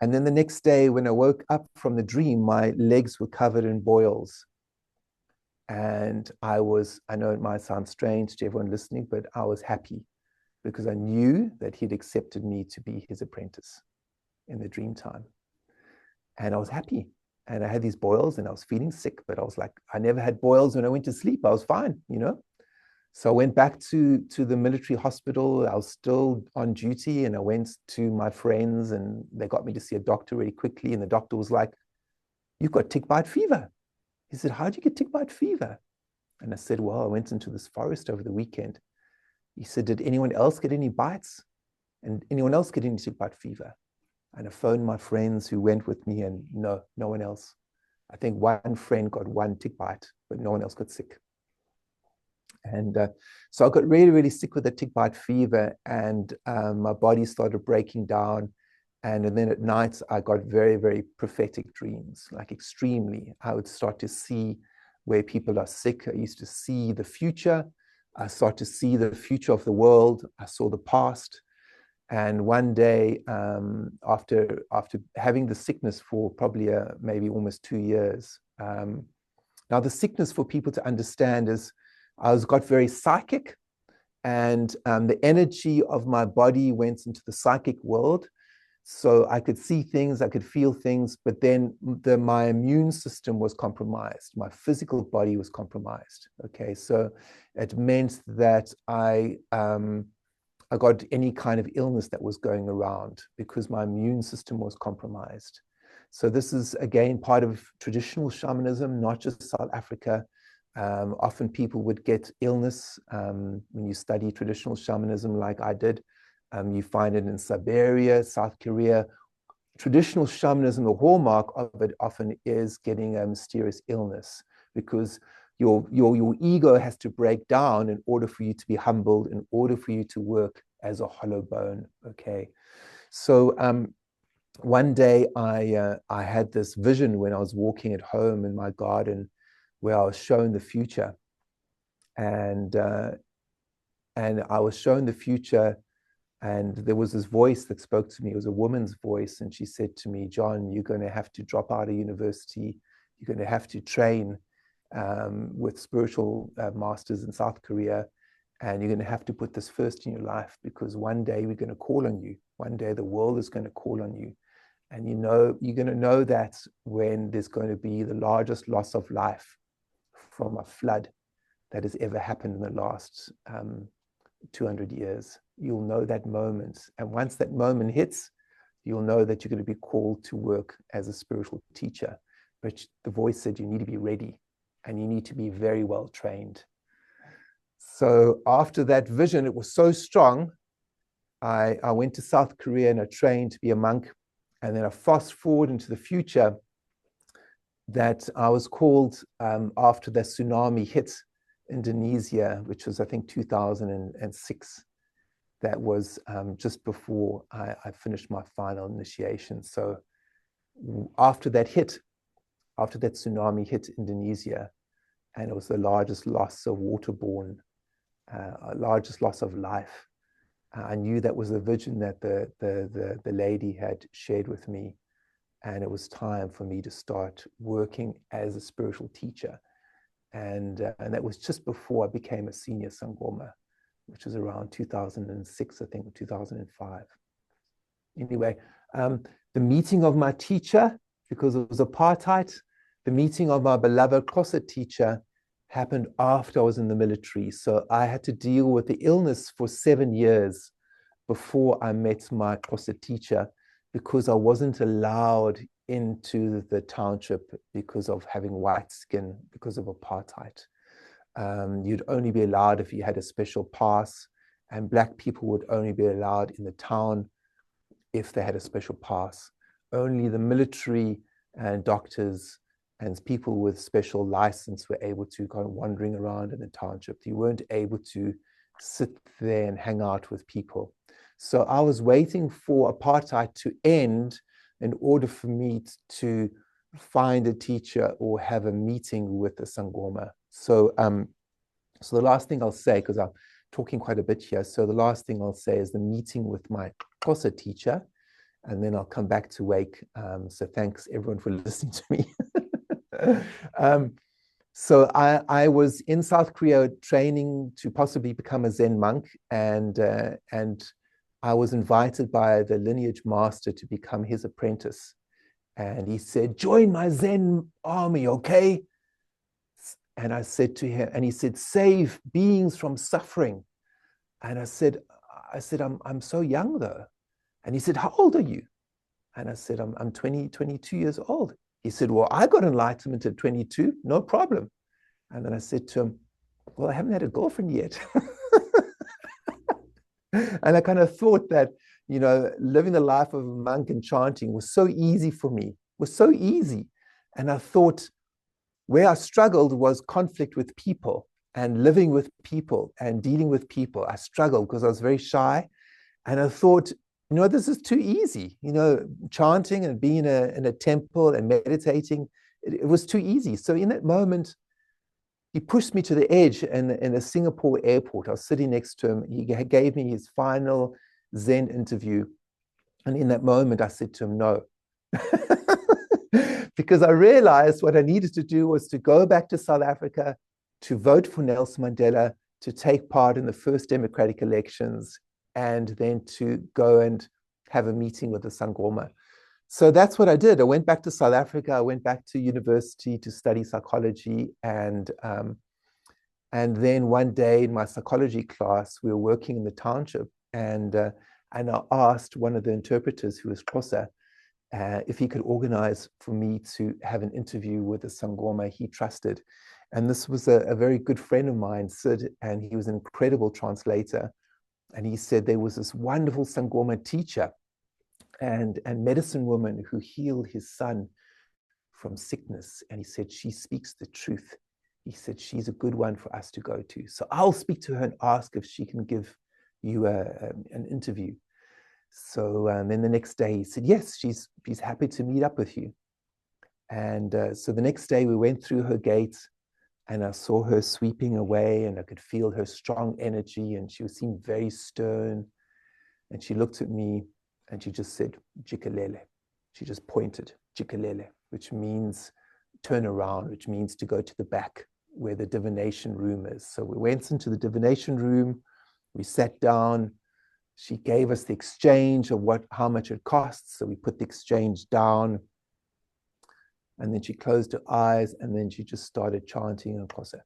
And then the next day when I woke up from the dream, my legs were covered in boils. And I know it might sound strange to everyone listening, but I was happy because I knew that he'd accepted me to be his apprentice in the dream time. And I was happy. And I had these boils, and I was feeling sick, but I was like, I never had boils when I went to sleep. I was fine, So I went back to the military hospital. I was still on duty, and I went to my friends, and they got me to see a doctor really quickly. And the doctor was like, you've got tick bite fever. He said, how'd you get tick bite fever? And I said, well, I went into this forest over the weekend. He said, did anyone else get any bites? And anyone else get any tick bite fever? And I phoned my friends who went with me, and no one else. I think one friend got 1 tick bite, but no one else got sick. And so I got really, really sick with the tick bite fever, and my body started breaking down. And then at night, I got very, very prophetic dreams, like extremely. I would start to see where people are sick. I used to see the future. I started to see the future of the world. I saw the past. And one day, after having the sickness for probably maybe almost 2 years, now the sickness, for people to understand, is I got very psychic, and the energy of my body went into the psychic world. So I could see things, I could feel things, but then my immune system was compromised. My physical body was compromised. Okay, so it meant that I got any kind of illness that was going around because my immune system was compromised. So this is, again, part of traditional shamanism, not just South Africa. Often people would get illness when you study traditional shamanism like I did. You find it in Siberia, South Korea. Traditional shamanism, the hallmark of it often is getting a mysterious illness, because your ego has to break down in order for you to be humbled, in order for you to work as a hollow bone. Okay, so one day I had this vision when I was walking at home in my garden, where I was shown the future, and I was shown the future. And there was this voice that spoke to me. It was a woman's voice. And she said to me, John, you're going to have to drop out of university. You're going to have to train with spiritual masters in South Korea. And you're going to have to put this first in your life, because one day we're going to call on you. One day the world is going to call on you. And you're going to know that when there's going to be the largest loss of life from a flood that has ever happened in the last 200 years. You'll know that moment. And once that moment hits, you'll know that you're going to be called to work as a spiritual teacher. But the voice said you need to be ready, and you need to be very well trained. So after that vision, it was so strong, I went to South Korea and I trained to be a monk. And then I fast forward into the future, that I was called after the tsunami hit Indonesia, which was, I think, 2006. That was just before I finished my final initiation. So after that tsunami hit Indonesia, and it was the largest loss of waterborne, largest loss of life, I knew that was a vision that the lady had shared with me, and it was time for me to start working as a spiritual teacher. And that was just before I became a senior Sangoma, which was around 2006, I think, 2005. Anyway, the meeting of my teacher, because it was apartheid, the meeting of my beloved Xhosa teacher happened after I was in the military. So I had to deal with the illness for 7 years before I met my Xhosa teacher, because I wasn't allowed into the township because of having white skin, because of apartheid. You'd only be allowed if you had a special pass, and Black people would only be allowed in the town if they had a special pass. Only the military and doctors and people with special license were able to go wandering around in the township. You weren't able to sit there and hang out with people. So I was waiting for apartheid to end in order for me to find a teacher or have a meeting with a Sangoma. So the last thing I'll say, because I'm talking quite a bit here, so the last thing I'll say is the meeting with my Xhosa teacher, and then I'll come back to Wake. So thanks everyone for listening to me. So I was in South Korea training to possibly become a Zen monk, and I was invited by the lineage master to become his apprentice. And he said, join my Zen army, okay? And I said to him, and he said, save beings from suffering. And I said, I'm so young though. And he said, how old are you? And I said, I'm 22 years old. He said, well, I got enlightenment at 22, no problem. And then I said to him, well, I haven't had a girlfriend yet. And I kind of thought that, living the life of a monk and chanting was so easy for me, was so easy. And I thought where I struggled was conflict with people and living with people and dealing with people. I struggled because I was very shy. And I thought this is too easy. Chanting and being in a temple and meditating, it was too easy. So in that moment, he pushed me to the edge in a Singapore airport. I was sitting next to him. He gave me his final Zen interview. And in that moment, I said to him, no. Because I realized what I needed to do was to go back to South Africa, to vote for Nelson Mandela, to take part in the first democratic elections, and then to go and have a meeting with the Sangoma. So that's what I did. I went back to South Africa. I went back to university to study psychology. And then one day in my psychology class, we were working in the township. And I asked one of the interpreters, who was Xhosa, if he could organize for me to have an interview with a Sangoma he trusted. And this was a very good friend of mine, Sid, and he was an incredible translator. And he said there was this wonderful Sangoma teacher and medicine woman who healed his son from sickness. And he said, she speaks the truth. He said, she's a good one for us to go to. So I'll speak to her and ask if she can give you an interview. So then the next day he said, yes, she's happy to meet up with you. And so the next day we went through her gate and I saw her sweeping away and I could feel her strong energy and she seemed very stern. And she looked at me and she just said, Jikelele. She just pointed, Jikelele, which means turn around, which means to go to the back where the divination room is. So we went into the divination room, we sat down. She gave us the exchange of how much it costs. So we put the exchange down. And then she closed her eyes and then she just started chanting in Xhosa.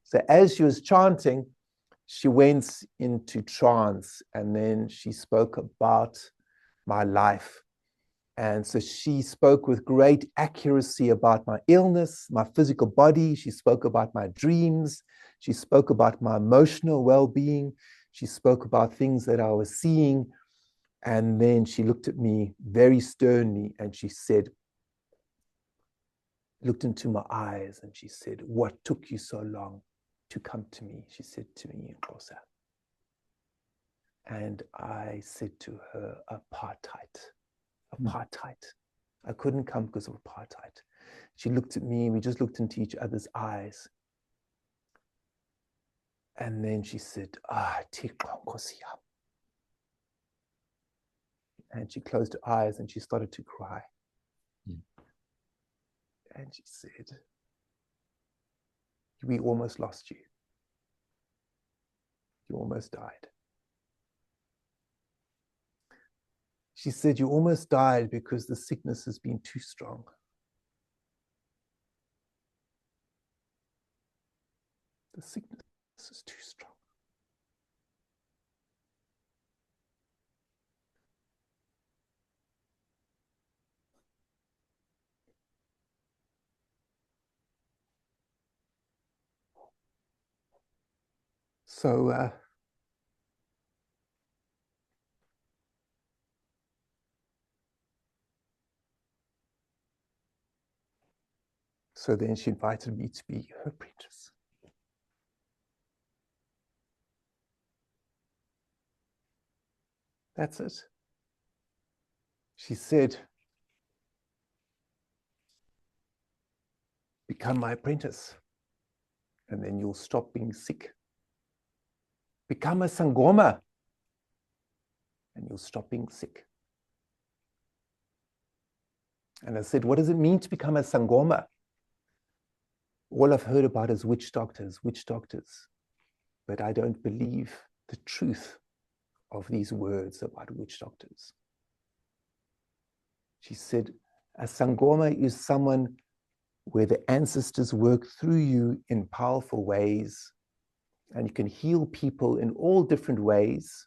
So as she was chanting, she went into trance and then she spoke about my life. And so she spoke with great accuracy about my illness, my physical body. She spoke about my dreams. She spoke about my emotional well-being. She spoke about things that I was seeing. And then she looked at me very sternly and she said, looked into my eyes and she said, what took you so long to come to me? She said to me in Xhosa. And I said to her, apartheid. I couldn't come because of apartheid. She looked at me, we just looked into each other's eyes. And then she said, and she closed her eyes and she started to cry. And she said, we almost lost you. You almost died. She said, you almost died because the sickness has been too strong. The sickness is too strong. So then she invited me to be her apprentice. That's it. She said, become my apprentice, and then you'll stop being sick. Become a Sangoma, and you'll stop being sick. And I said, what does it mean to become a Sangoma? All I've heard about is witch doctors. But I don't believe the truth of these words about witch doctors. She said, a Sangoma is someone where the ancestors work through you in powerful ways, and you can heal people in all different ways,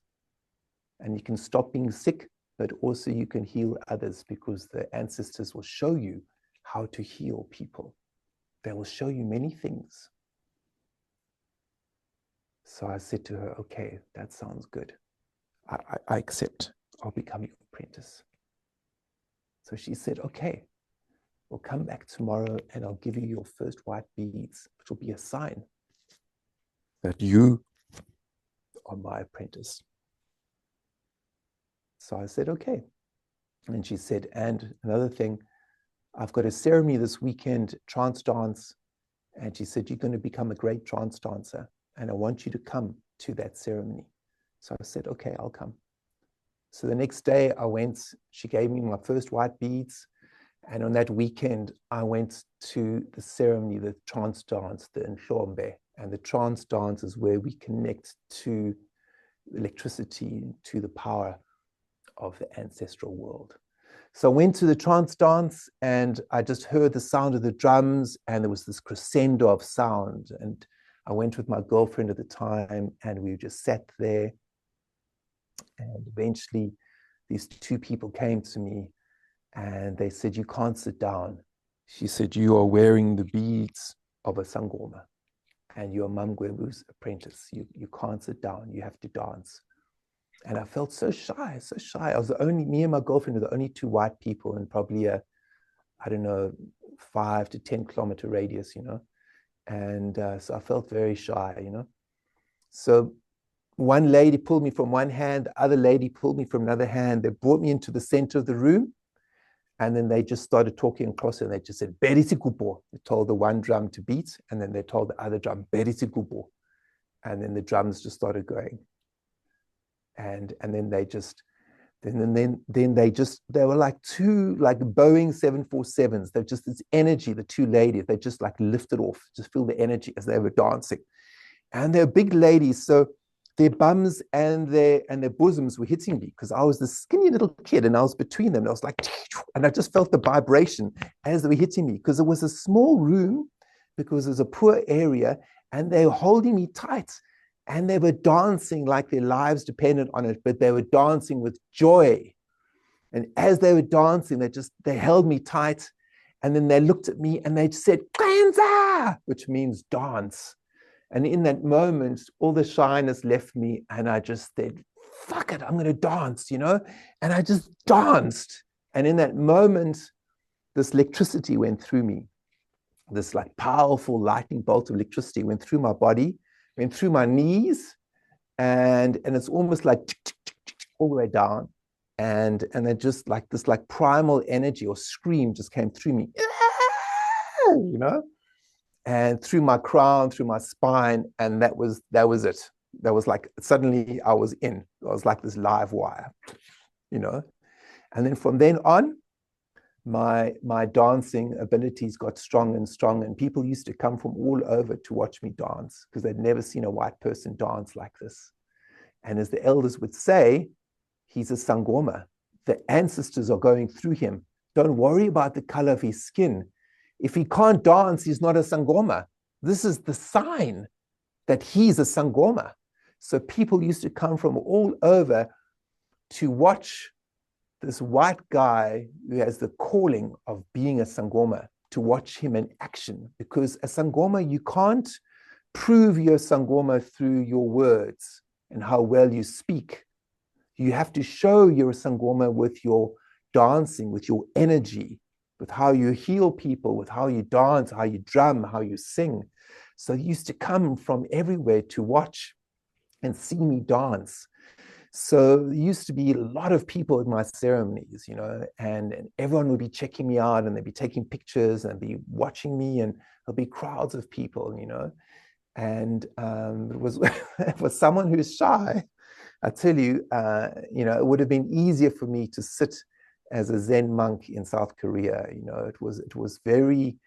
and you can stop being sick, but also you can heal others because the ancestors will show you how to heal people. They will show you many things. So I said to her, okay, that sounds good. I accept. I'll become your apprentice. So she said, okay, we'll come back tomorrow and I'll give you your first white beads, which will be a sign that you are my apprentice. So I said, okay. And she said, and another thing, I've got a ceremony this weekend, trance dance. And she said, you're going to become a great trance dancer. And I want you to come to that ceremony. So I said, okay, I'll come. So the next day I went, she gave me my first white beads. And on that weekend, I went to the ceremony, the trance dance, the Nhlombe. And the trance dance is where we connect to electricity, to the power of the ancestral world. So I went to the trance dance and I just heard the sound of the drums and there was this crescendo of sound. And I went with my girlfriend at the time and we just sat there. And eventually these two people came to me and they said, you can't sit down. She said, you are wearing the beads of a Sangoma and you're Mamgwebu's apprentice. You can't sit down, you have to dance. And I felt so shy, so shy. I was the only, me and my girlfriend were the only two white people in probably a, I don't know, 5 to 10 kilometer radius, you know. And so I felt very shy, you know. So one lady pulled me from one hand, the other lady pulled me from another hand. They brought me into the center of the room. And then they just started talking across and they just said, Berisi Kupo. They told the one drum to beat. And then they told the other drum, Berisi Kupo. And then the drums just started going. And then they just, they were like two like Boeing 747s. They're just this energy, the two ladies, they just like lifted off, just feel the energy as they were dancing. And they're big ladies. So their bums and their bosoms were hitting me because I was this skinny little kid and I was between them. And I was like, and I just felt the vibration as they were hitting me because it was a small room, because it was a poor area and they were holding me tight. And they were dancing like their lives depended on it, but they were dancing with joy. And as they were dancing, they held me tight. And then they looked at me and they said, Kwanzaa, which means dance. And in that moment, all the shyness left me. And I just said, fuck it, I'm going to dance, you know? And I just danced. And in that moment, this electricity went through me. This like powerful lightning bolt of electricity went through my body, went through my knees, and it's almost like all the way down. And then just like this like primal energy or scream just came through me, you know, and through my crown, through my spine. And that was it. That was like, suddenly I was in. I was like this live wire, you know. And then from then on, my dancing abilities got strong and strong, and people used to come from all over to watch me dance because they'd never seen a white person dance like this. And as the elders would say, he's a Sangoma. The ancestors are going through him. Don't worry about the color of his skin. If he can't dance, he's not a Sangoma. This is the sign that he's a Sangoma. So people used to come from all over to watch this white guy who has the calling of being a Sangoma, to watch him in action. Because a Sangoma, you can't prove you're a Sangoma through your words and how well you speak. You have to show you're a Sangoma with your dancing, with your energy, with how you heal people, with how you dance, how you drum, how you sing. So he used to come from everywhere to watch and see me dance. So there used to be a lot of people at my ceremonies, you know, and everyone would be checking me out and they'd be taking pictures and be watching me, and there'll be crowds of people, you know. And it was for someone who's shy, I tell you, you know, it would have been easier for me to sit as a Zen monk in South Korea. You know, it was very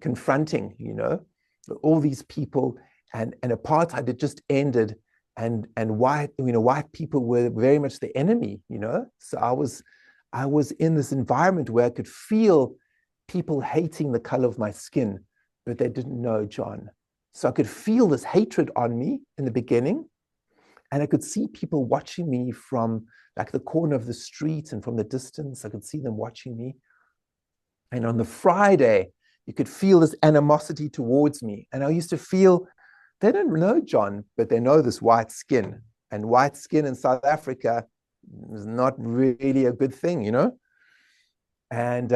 confronting, you know, all these people, and apartheid had just ended. And white, you know, white people were very much the enemy, you know. So I was in this environment where I could feel people hating the color of my skin, but they didn't know John. So I could feel this hatred on me in the beginning, and I could see people watching me from like the corner of the street and from the distance. I could see them watching me. And on the Friday, you could feel this animosity towards me. And I used to feel they don't know John, but they know this white skin. And white skin in South Africa is not really a good thing, you know? And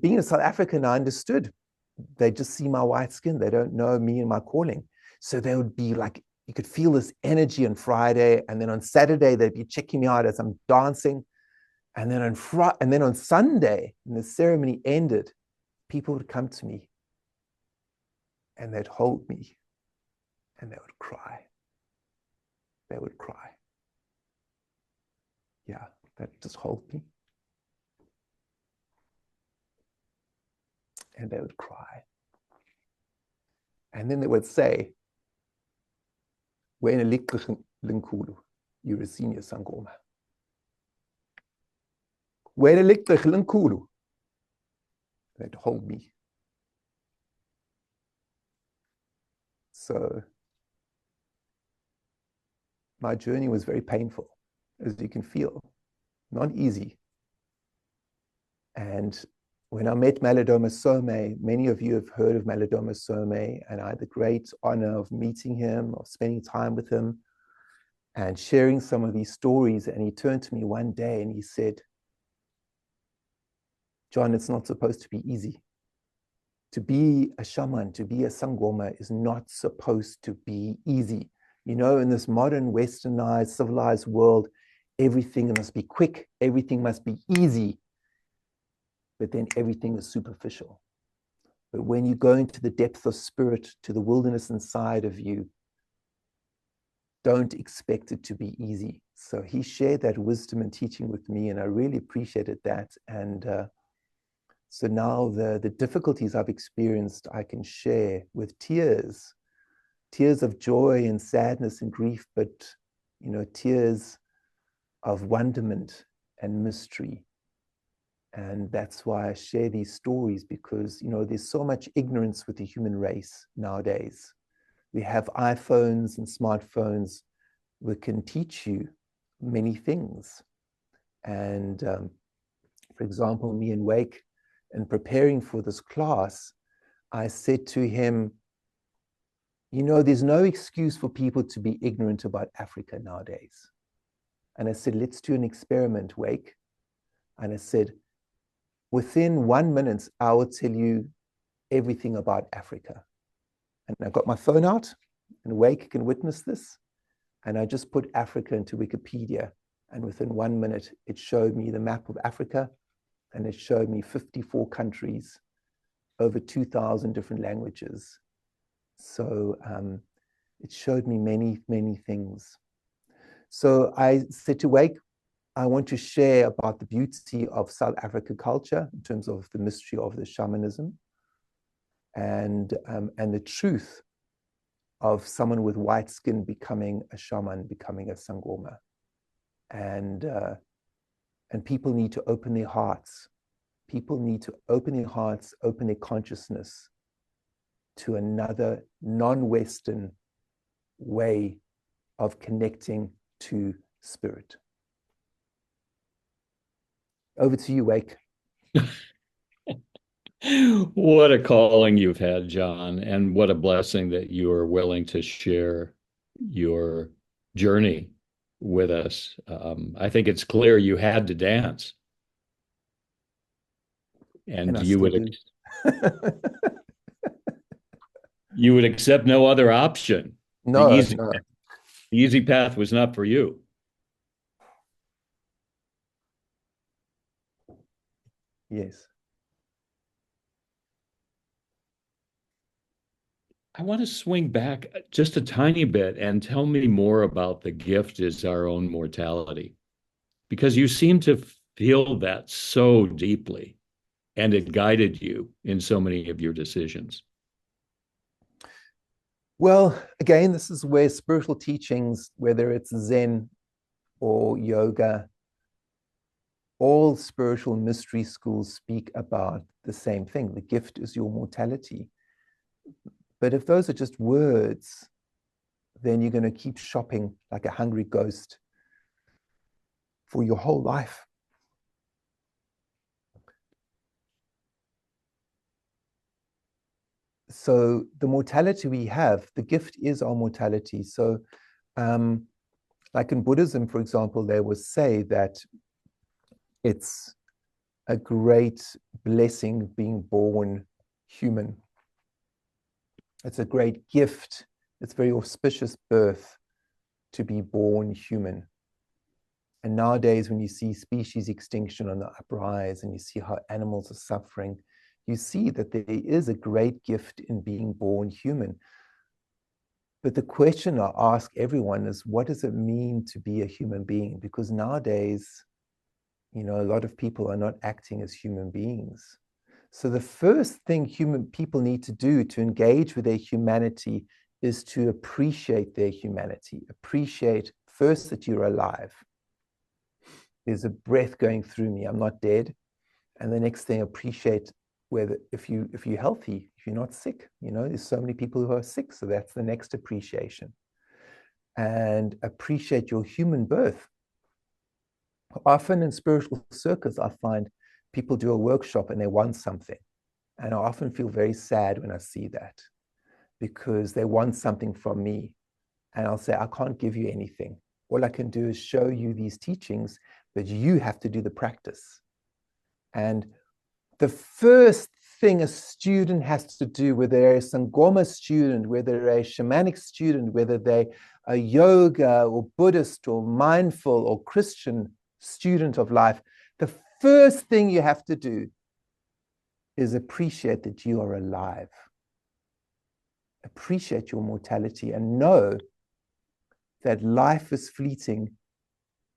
being in South African, I understood. They just see my white skin. They don't know me and my calling. So they would be like, you could feel this energy on Friday. And then on Saturday, they'd be checking me out as I'm dancing. And then on Sunday, when the ceremony ended, people would come to me and they'd hold me and they would cry. They would cry. Yeah, they'd just hold me. And they would cry. And then they would say, Wena linkulu, you're a senior Sangoma. Wena linkulu. They'd hold me. So my journey was very painful, as you can feel, not easy. And when I met Malidoma Some, many of you have heard of Malidoma Some, and I had the great honor of meeting him, of spending time with him, and sharing some of these stories. And he turned to me one day and he said, John, it's not supposed to be easy. To be a shaman, to be a Sangoma is not supposed to be easy. You know, in this modern, westernized, civilized world, everything must be quick, everything must be easy, but then everything is superficial. But when you go into the depth of spirit, to the wilderness inside of you, don't expect it to be easy. So he shared that wisdom and teaching with me, and I really appreciated that. And so now the difficulties I've experienced, I can share with tears of joy and sadness and grief, but, you know, tears of wonderment and mystery. And that's why I share these stories, because, you know, there's so much ignorance with the human race nowadays. We have iPhones and smartphones that can teach you many things. And for example, me and Wake, in preparing for this class, I said to him, you know, there's no excuse for people to be ignorant about Africa nowadays. And I said, let's do an experiment, Wake. And I said, within 1 minute, I will tell you everything about Africa. And I got my phone out, and Wake can witness this. And I just put Africa into Wikipedia. And within 1 minute, it showed me the map of Africa. And it showed me 54 countries, over 2,000 different languages. So it showed me many, many things. So I said to Wake, I want to share about the beauty of South Africa culture in terms of the mystery of the shamanism and the truth of someone with white skin becoming a shaman, becoming a Sangoma. And people need to open their hearts. People need to open their hearts, open their consciousness to another non-Western way of connecting to spirit. Over to you, Wake.
What a calling you've had, John, and what a blessing that you are willing to share your journey with us. I think it's clear you had to dance, and
I still do.
You would accept no other option.
No.
The easy path was not for you.
Yes.
I want to swing back just a tiny bit and tell me more about the gift is our own mortality, because you seem to feel that so deeply and it guided you in so many of your decisions.
Well, again, this is where spiritual teachings, whether it's Zen or yoga, all spiritual mystery schools speak about the same thing. The gift is your mortality. But if those are just words, then you're going to keep shopping like a hungry ghost for your whole life. So the mortality we have, the gift is our mortality. So like in Buddhism, for example, they would say that it's a great blessing being born human. It's a great gift. It's a very auspicious birth to be born human. And nowadays, when you see species extinction on the uprise and you see how animals are suffering, you see that there is a great gift in being born human. But the question I ask everyone is, what does it mean to be a human being? Because nowadays, a lot of people are not acting as human beings. So the first thing human people need to do to engage with their humanity is to appreciate their humanity. Appreciate first that you're alive. There's a breath going through me. I'm not dead. And the next thing, appreciate whether if you're healthy, if you're not sick. There's so many people who are sick. So that's the next appreciation. And appreciate your human birth. Often in spiritual circles, I find people do a workshop and they want something. And I often feel very sad when I see that, because they want something from me. And I'll say, I can't give you anything. All I can do is show you these teachings, but you have to do the practice. And the first thing a student has to do, whether they're a Sangoma student, whether they're a shamanic student, whether they're a yoga or Buddhist or mindful or Christian student of life, the first thing you have to do is appreciate that you are alive. Appreciate your mortality and know that life is fleeting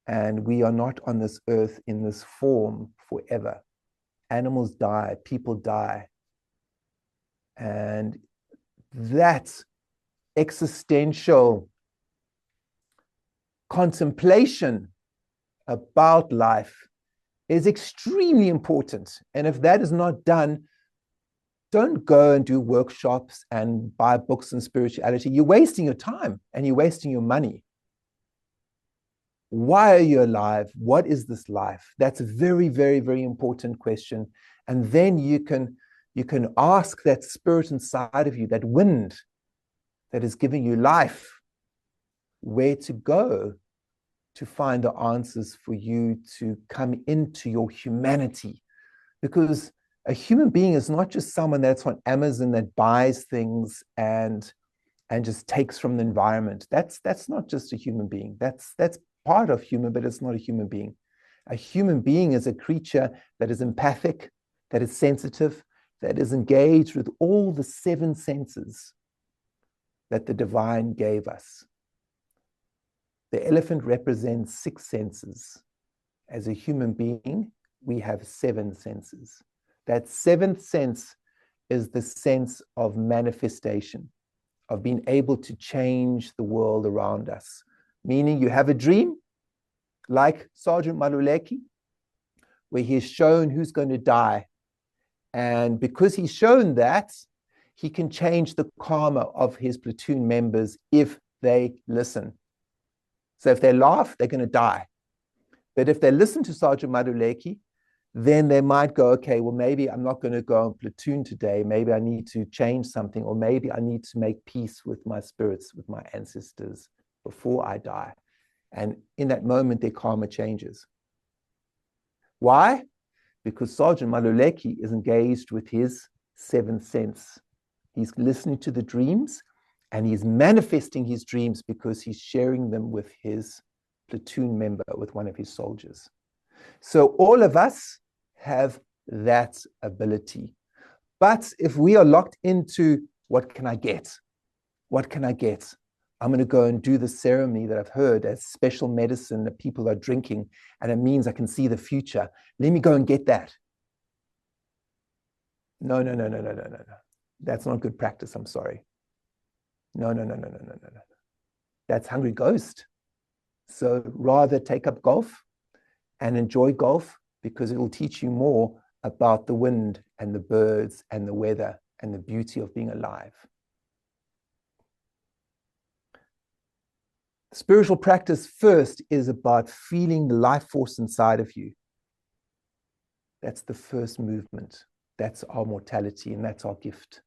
and we are not on this earth in this form forever. Animals die, people die. And that existential contemplation about life is extremely important. And if that is not done, don't go and do workshops and buy books on spirituality. You're wasting your time and you're wasting your money. Why are you alive? What is this life? That's a very, very, very important question. And then you can ask that spirit inside of you, that wind that is giving you life, where to go to find the answers for you to come into your humanity. Because a human being is not just someone that's on Amazon that buys things and just takes from the environment. That's not just a human being. That's part of human, but it's not a human being. A human being is a creature that is empathic, that is sensitive, that is engaged with all the 7 senses that the divine gave us. The elephant represents 6 senses. As a human being, we have 7 senses. That 7th sense is the sense of manifestation, of being able to change the world around us. Meaning you have a dream, like Sergeant Maluleki, where he is shown who's going to die. And because he's shown that, he can change the karma of his platoon members if they listen. So if they laugh, they're going to die. But if they listen to Sergeant Maluleki, then they might go, okay, well, maybe I'm not going to go on platoon today. Maybe I need to change something, or maybe I need to make peace with my spirits, with my ancestors before I die. And in that moment, their karma changes. Why? Because Sergeant Maluleki is engaged with his 7th sense. He's listening to the dreams and he's manifesting his dreams because he's sharing them with his platoon member, with one of his soldiers. So all of us have that ability. But if we are locked into, what can I get? What can I get? I'm going to go and do the ceremony that I've heard as special medicine that people are drinking, and it means I can see the future. Let me go and get that. No. That's not good practice. I'm sorry. No. That's hungry ghost. So rather take up golf and enjoy golf, because it will teach you more about the wind and the birds and the weather and the beauty of being alive. Spiritual practice first is about feeling the life force inside of you. That's the first movement. That's our mortality, and that's our gift.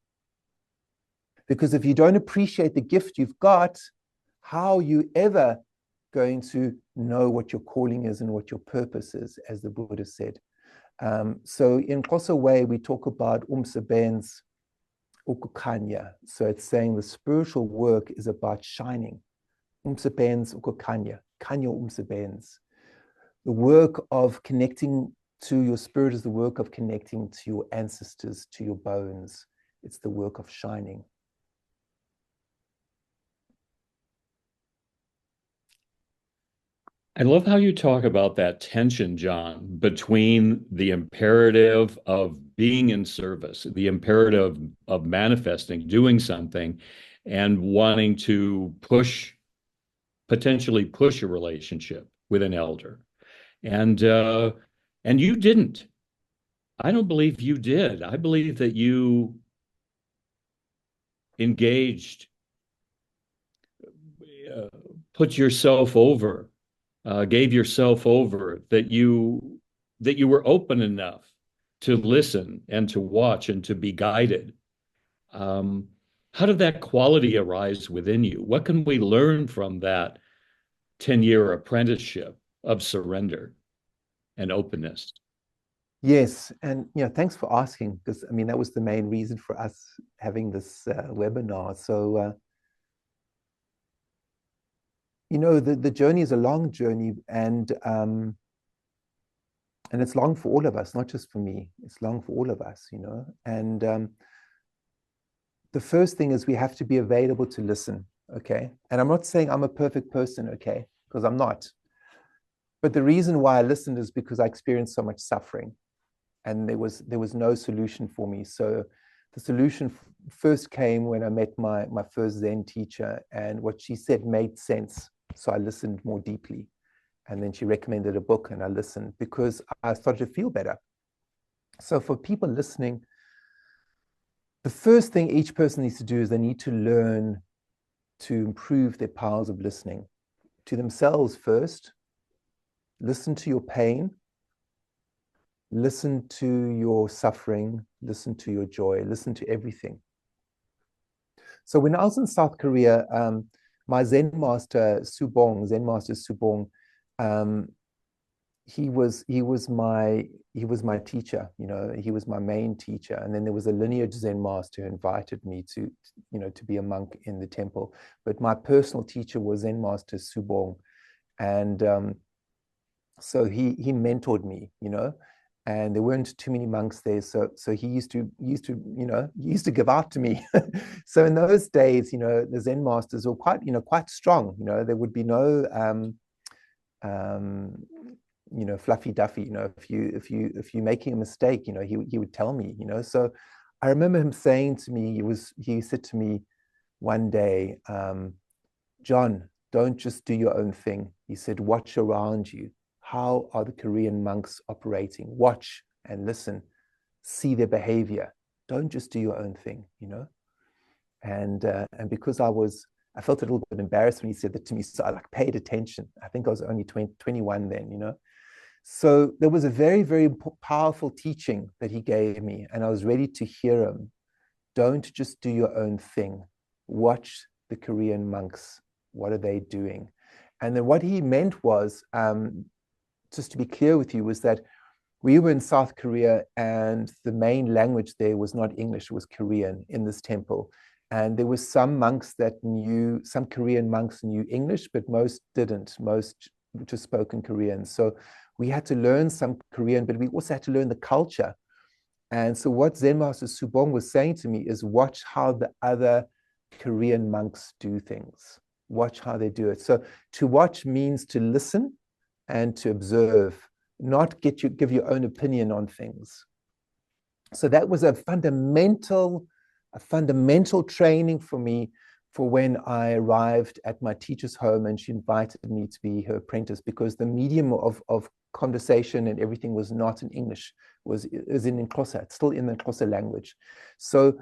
Because if you don't appreciate the gift you've got, how are you ever going to know what your calling is and what your purpose is, as the Buddha said? So in Xhosa way, we talk about umsebenzi ukukhanya. So it's saying the spiritual work is about shining. Umsebenzi ukukhanya, khanya umsebenzi. The work of connecting to your spirit is the work of connecting to your ancestors, to your bones. It's the work of shining.
I love how you talk about that tension, John, between the imperative of being in service, the imperative of manifesting, doing something, and wanting to potentially push a relationship with an elder. And you didn't. I don't believe you did. I believe that you engaged, put yourself over, gave yourself over, that you were open enough to listen and to watch and to be guided. How did that quality arise within you? What can we learn from that 10-year apprenticeship of surrender and openness?
Yes, and thanks for asking, because I mean that was the main reason for us having this webinar. So the journey is a long journey, and it's long for all of us, not just for me. It's long for all of us, And the first thing is we have to be available to listen, okay? And I'm not saying I'm a perfect person, okay? Because I'm not. But the reason why I listened is because I experienced so much suffering, and there was no solution for me. So the solution first came when I met my first Zen teacher, and what she said made sense. So I listened more deeply. And then she recommended a book, and I listened because I started to feel better. So for people listening, the first thing each person needs to do is they need to learn to improve their powers of listening to themselves first. Listen to your pain. Listen to your suffering. Listen to your joy. Listen to everything. So when I was in South Korea, my Zen master Subong, he was my teacher. He was my main teacher. And then there was a lineage Zen master who invited me to be a monk in the temple. But my personal teacher was Zen master Subong, and so he mentored me. And there weren't too many monks there, so he used to give out to me. So in those days, the Zen masters were quite strong. There would be no fluffy duffy. If you're making a mistake, he would tell me. So I remember him saying to me, he said to me one day, John, don't just do your own thing. He said, watch around you. How are the Korean monks operating? Watch and listen, see their behavior. Don't just do your own thing, And because I felt a little bit embarrassed when he said that to me, so I paid attention. I think I was only 21 then, So there was a very, very powerful teaching that he gave me, and I was ready to hear him. Don't just do your own thing. Watch the Korean monks. What are they doing? And then what he meant was, just to be clear with you, was that we were in South Korea, and the main language there was not English, it was Korean in this temple. And there were some Korean monks knew English, but most didn't. Most just spoke in Korean. So we had to learn some Korean, but we also had to learn the culture. And so what Zen Master Subong was saying to me is, watch how the other Korean monks do things. Watch how they do it. So to watch means to listen and to observe, not give your own opinion on things. So that was a fundamental training for me for when I arrived at my teacher's home and she invited me to be her apprentice, because the medium of conversation and everything was not in English, it was in Xhosa. It's still in the Xhosa language. So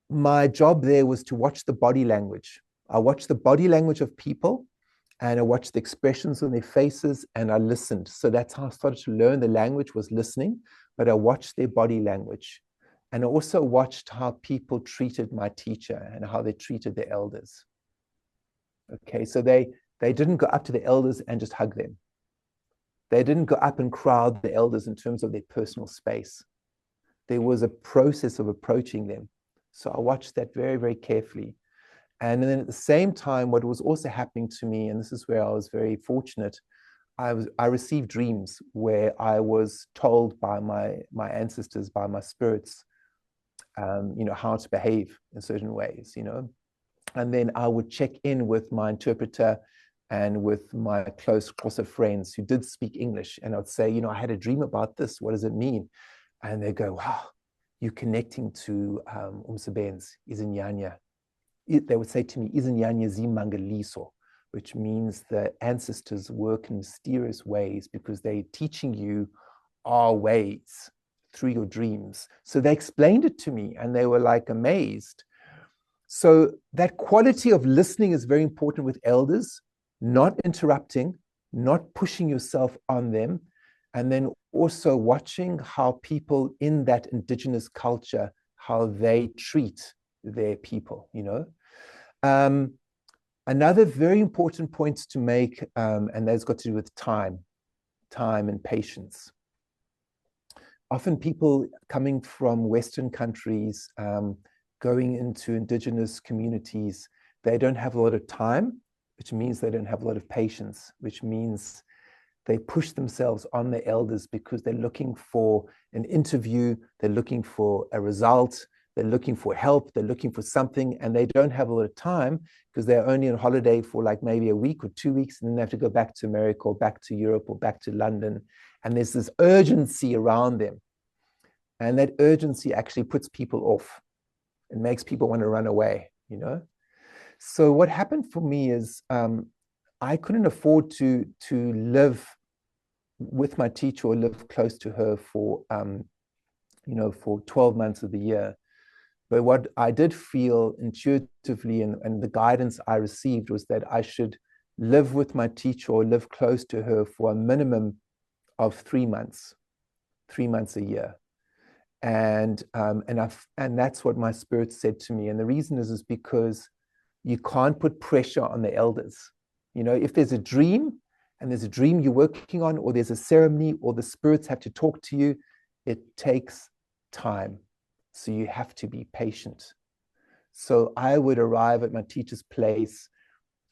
my job there was to watch the body language. I watched the body language of people, and I watched the expressions on their faces, and I listened. So that's how I started to learn the language, was listening, but I watched their body language. And I also watched how people treated my teacher and how they treated the elders. Okay, so they didn't go up to the elders and just hug them. They didn't go up and crowd the elders in terms of their personal space. There was a process of approaching them. So I watched that very, very carefully. And then at the same time, what was also happening to me, and this is where I was very fortunate, I received dreams where I was told by my ancestors, by my spirits, how to behave in certain ways, And then I would check in with my interpreter and with my close Xhosa friends who did speak English. And I'd say, I had a dream about this. What does it mean? And they go, wow, you're connecting to Umsebenzi, Izinyanya. They would say to me, Izinyanya zimangaliso, which means the ancestors work in mysterious ways because they're teaching you our ways through your dreams. So they explained it to me and they were like amazed. So that quality of listening is very important with elders, not interrupting, not pushing yourself on them, and then also watching how people in that indigenous culture, how they treat their people, Another very important point to make, and that's got to do with time and patience. Often people coming from Western countries, going into indigenous communities, they don't have a lot of time, which means they don't have a lot of patience, which means they push themselves on the elders because they're looking for an interview, they're looking for a result, they're looking for help, they're looking for something, and they don't have a lot of time because they're only on holiday for like maybe a week or 2 weeks, and then they have to go back to America or back to Europe or back to London. And there's this urgency around them. And that urgency actually puts people off. It makes people want to run away, So what happened for me is I couldn't afford to live with my teacher or live close to her for 12 months of the year. But what I did feel intuitively and the guidance I received was that I should live with my teacher or live close to her for a minimum of 3 months a year. And that's what my spirit said to me. And the reason is because you can't put pressure on the elders. If there's a dream and there's a dream you're working on, or there's a ceremony, or the spirits have to talk to you, it takes time. So you have to be patient. So I would arrive at my teacher's place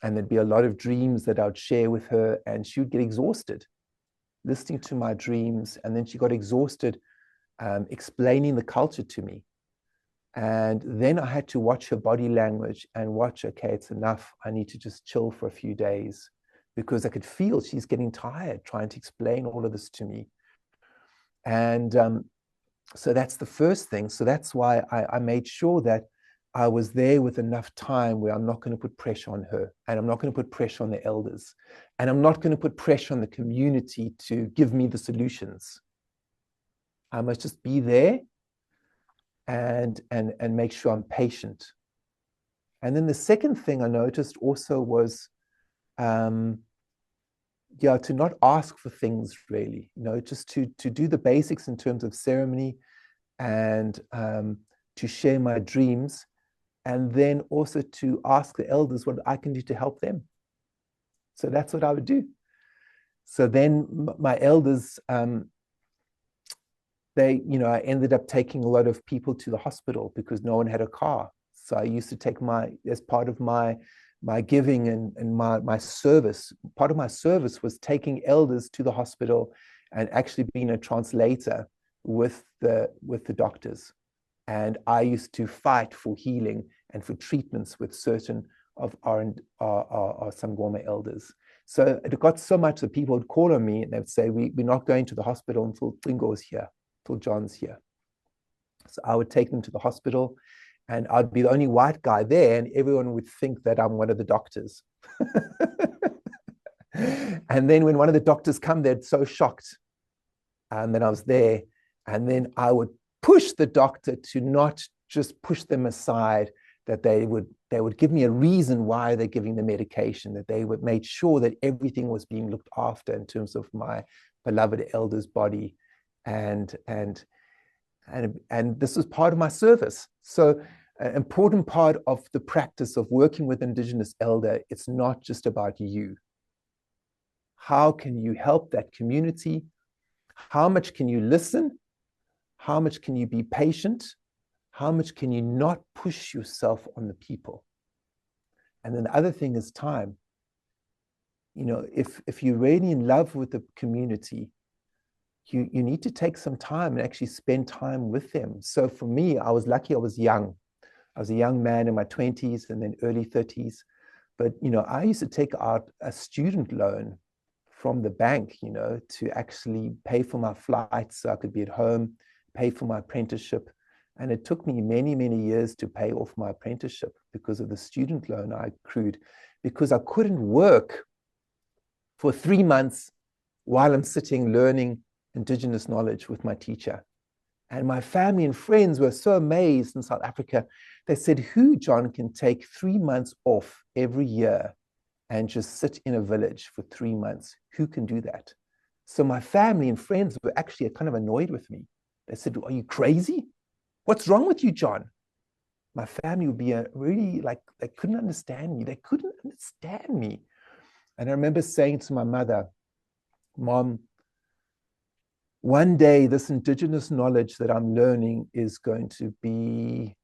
and there'd be a lot of dreams that I would share with her, and she would get exhausted listening to my dreams. And then she got exhausted explaining the culture to me. And then I had to watch her body language and watch, okay, it's enough. I need to just chill for a few days, because I could feel she's getting tired trying to explain all of this to me. And so that's the first thing. So that's why I made sure that I was there with enough time where I'm not going to put pressure on her, and I'm not going to put pressure on the elders, and I'm not going to put pressure on the community to give me the solutions. I must just be there and make sure I'm patient. And then the second thing I noticed also was, to not ask for things really, just to do the basics in terms of ceremony and to share my dreams, and then also to ask the elders what I can do to help them. So that's what I would do. So then my elders, I ended up taking a lot of people to the hospital because no one had a car. So I used to take as part of my giving and my service, part of my service was taking elders to the hospital and actually being a translator with the doctors. And I used to fight for healing and for treatments with certain of our Sangoma elders. So it got so much that people would call on me and they'd say, we're not going to the hospital until Tringo's here, till John's here. So I would take them to the hospital, and I'd be the only white guy there, and everyone would think that I'm one of the doctors. And then when one of the doctors come, they're so shocked that I was there. And then I would push the doctor to not just push them aside, that they would give me a reason why they're giving the medication, that they would make sure that everything was being looked after in terms of my beloved elder's body. And And this was part of my service. So an important part of the practice of working with Indigenous elder, it's not just about you. How can you help that community? How much can you listen? How much can you be patient? How much can you not push yourself on the people? And then the other thing is time. You know, if you're really in love with the community, you need to take some time and actually spend time with them. So for me, I was lucky I was young. I was a young man in my 20s and then early 30s. But, you know, I used to take out a student loan from the bank, you know, to actually pay for my flights so I could be at home, pay for my apprenticeship. And it took me many, many years to pay off my apprenticeship because of the student loan I accrued, because I couldn't work for 3 months while I'm sitting learning Indigenous knowledge with my teacher. And my family and friends were so amazed in South Africa. They said, who, John, can take 3 months off every year and just sit in a village for 3 months? Who can do that? So my family and friends were actually kind of annoyed with me. They said, are you crazy? What's wrong with you, John? My family would be really like, they couldn't understand me. They couldn't understand me. And I remember saying to my mother, Mom, one day this Indigenous knowledge that I'm learning is going to be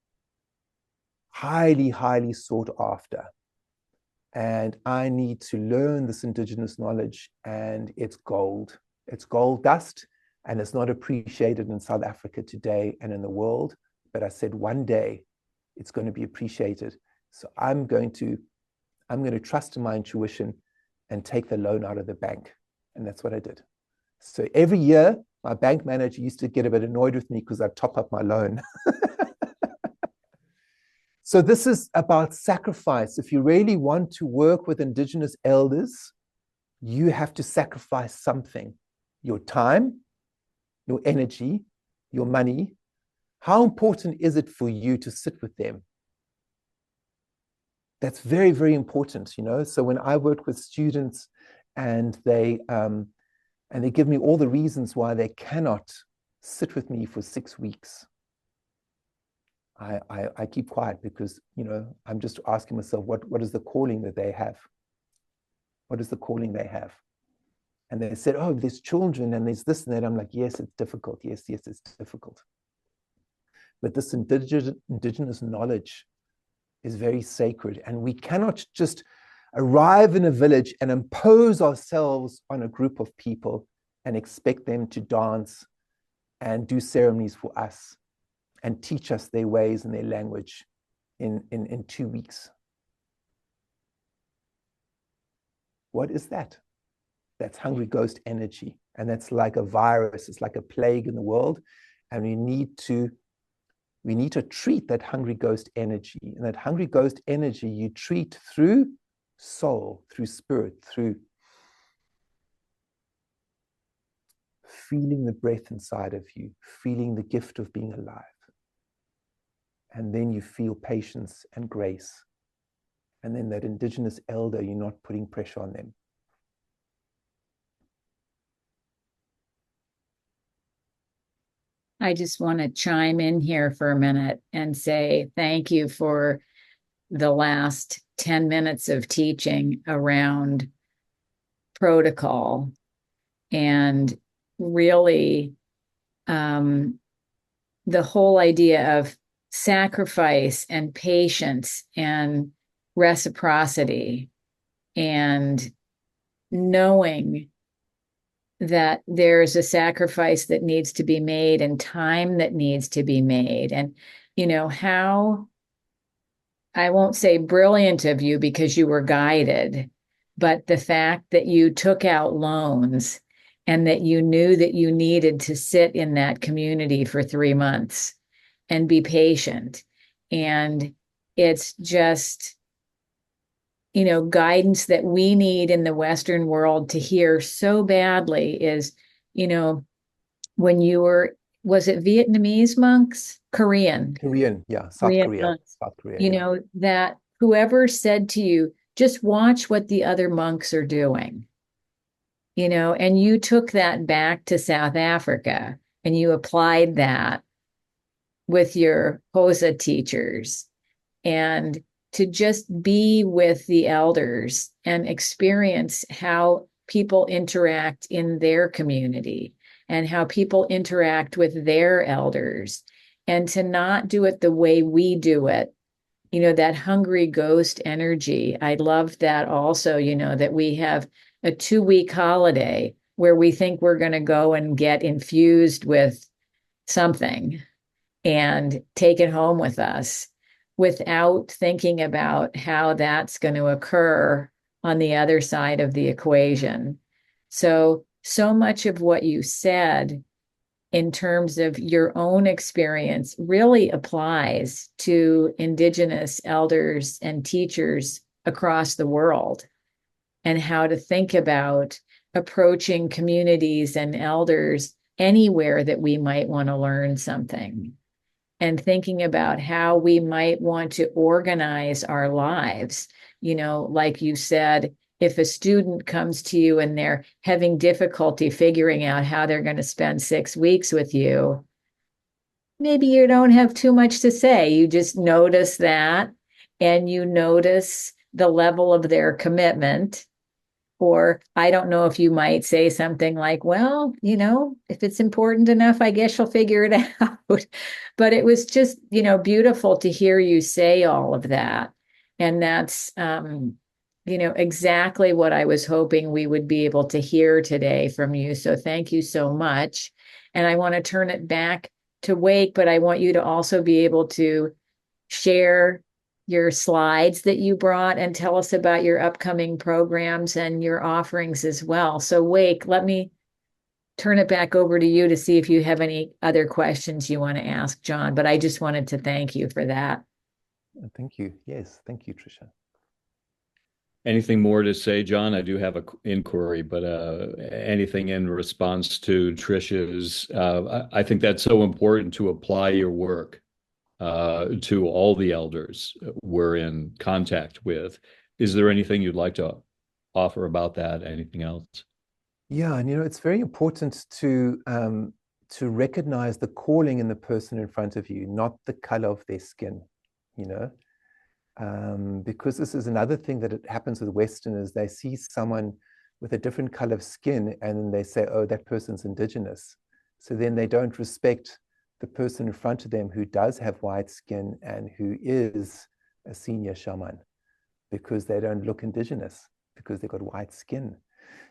highly, highly sought after. And I need to learn this Indigenous knowledge, and it's gold. It's gold dust, and it's not appreciated in South Africa today and in the world. But I said, one day it's going to be appreciated. So I'm going to trust in my intuition and take the loan out of the bank. And that's what I did. So every year, my bank manager used to get a bit annoyed with me because I'd top up my loan. So this is about sacrifice. If you really want to work with Indigenous elders, you have to sacrifice something. Your time, your energy, your money. How important is it for you to sit with them? That's very, very important, you know. So when I work with students and they give me all the reasons why they cannot sit with me for 6 weeks, I keep quiet because, you know, I'm just asking myself, what is the calling that they have? What is the calling they have? And they said, oh, there's children and there's this and that. I'm like, yes, it's difficult. Yes, it's difficult. But this indigenous knowledge is very sacred. And we cannot just arrive in a village and impose ourselves on a group of people and expect them to dance and do ceremonies for us and teach us their ways and their language in 2 weeks. What is that? That's hungry ghost energy. And that's like a virus. It's like a plague in the world. And we need to treat that hungry ghost energy. And that hungry ghost energy you treat through soul, through spirit, through feeling the breath inside of you, feeling the gift of being alive. And then you feel patience and grace. And then that Indigenous elder, you're not putting pressure on them.
I just want to chime in here for a minute and say thank you for the last 10 minutes of teaching around protocol and really the whole idea of sacrifice and patience and reciprocity and knowing that there's a sacrifice that needs to be made and time that needs to be made. And, you know, how, I won't say brilliant of you because you were guided, but the fact that you took out loans and that you knew that you needed to sit in that community for 3 months and be patient. And it's just, you know, guidance that we need in the Western world to hear so badly is, you know, when you were, was it Vietnamese monks? Korean,
yeah,
Korean monks,
South Korea,
you
yeah.
know, that whoever said to you, just watch what the other monks are doing, you know, and you took that back to South Africa and you applied that with your Hosa teachers and to just be with the elders and experience how people interact in their community and how people interact with their elders, and to not do it the way we do it. That hungry ghost energy. I love that also, that we have a 2-week holiday where we think we're going to go and get infused with something and take it home with us without thinking about how that's going to occur on the other side of the equation. So much of what you said in terms of your own experience really applies to Indigenous elders and teachers across the world, and how to think about approaching communities and elders anywhere that we might want to learn something, and thinking about how we might want to organize our lives. Like you said, if a student comes to you and they're having difficulty figuring out how they're going to spend 6 weeks with you, maybe you don't have too much to say. You just notice that, and you notice the level of their commitment. Or I don't know if you might say something like, well, if it's important enough, I guess you'll figure it out. But it was just, beautiful to hear you say all of that. And that's, exactly what I was hoping we would be able to hear today from you. So thank you so much. And I want to turn it back to Wake, but I want you to also be able to share your slides that you brought and tell us about your upcoming programs and your offerings as well. So Wake, let me turn it back over to you to see if you have any other questions you want to ask John, but I just wanted to thank you for that.
Thank you. Yes, thank you, Tricia.
Anything more to say, John? I do have an inquiry, but anything in response to Tricia's, I think that's so important to apply your work to all the elders we're in contact with. Is there anything you'd like to offer about that? Anything else?
Yeah, and it's very important to recognize the calling in the person in front of you, not the color of their skin, because this is another thing that happens with Westerners. They see someone with a different color of skin and then they say, oh, that person's Indigenous. So then they don't respect the person in front of them who does have white skin and who is a senior shaman, because they don't look Indigenous, because they've got white skin.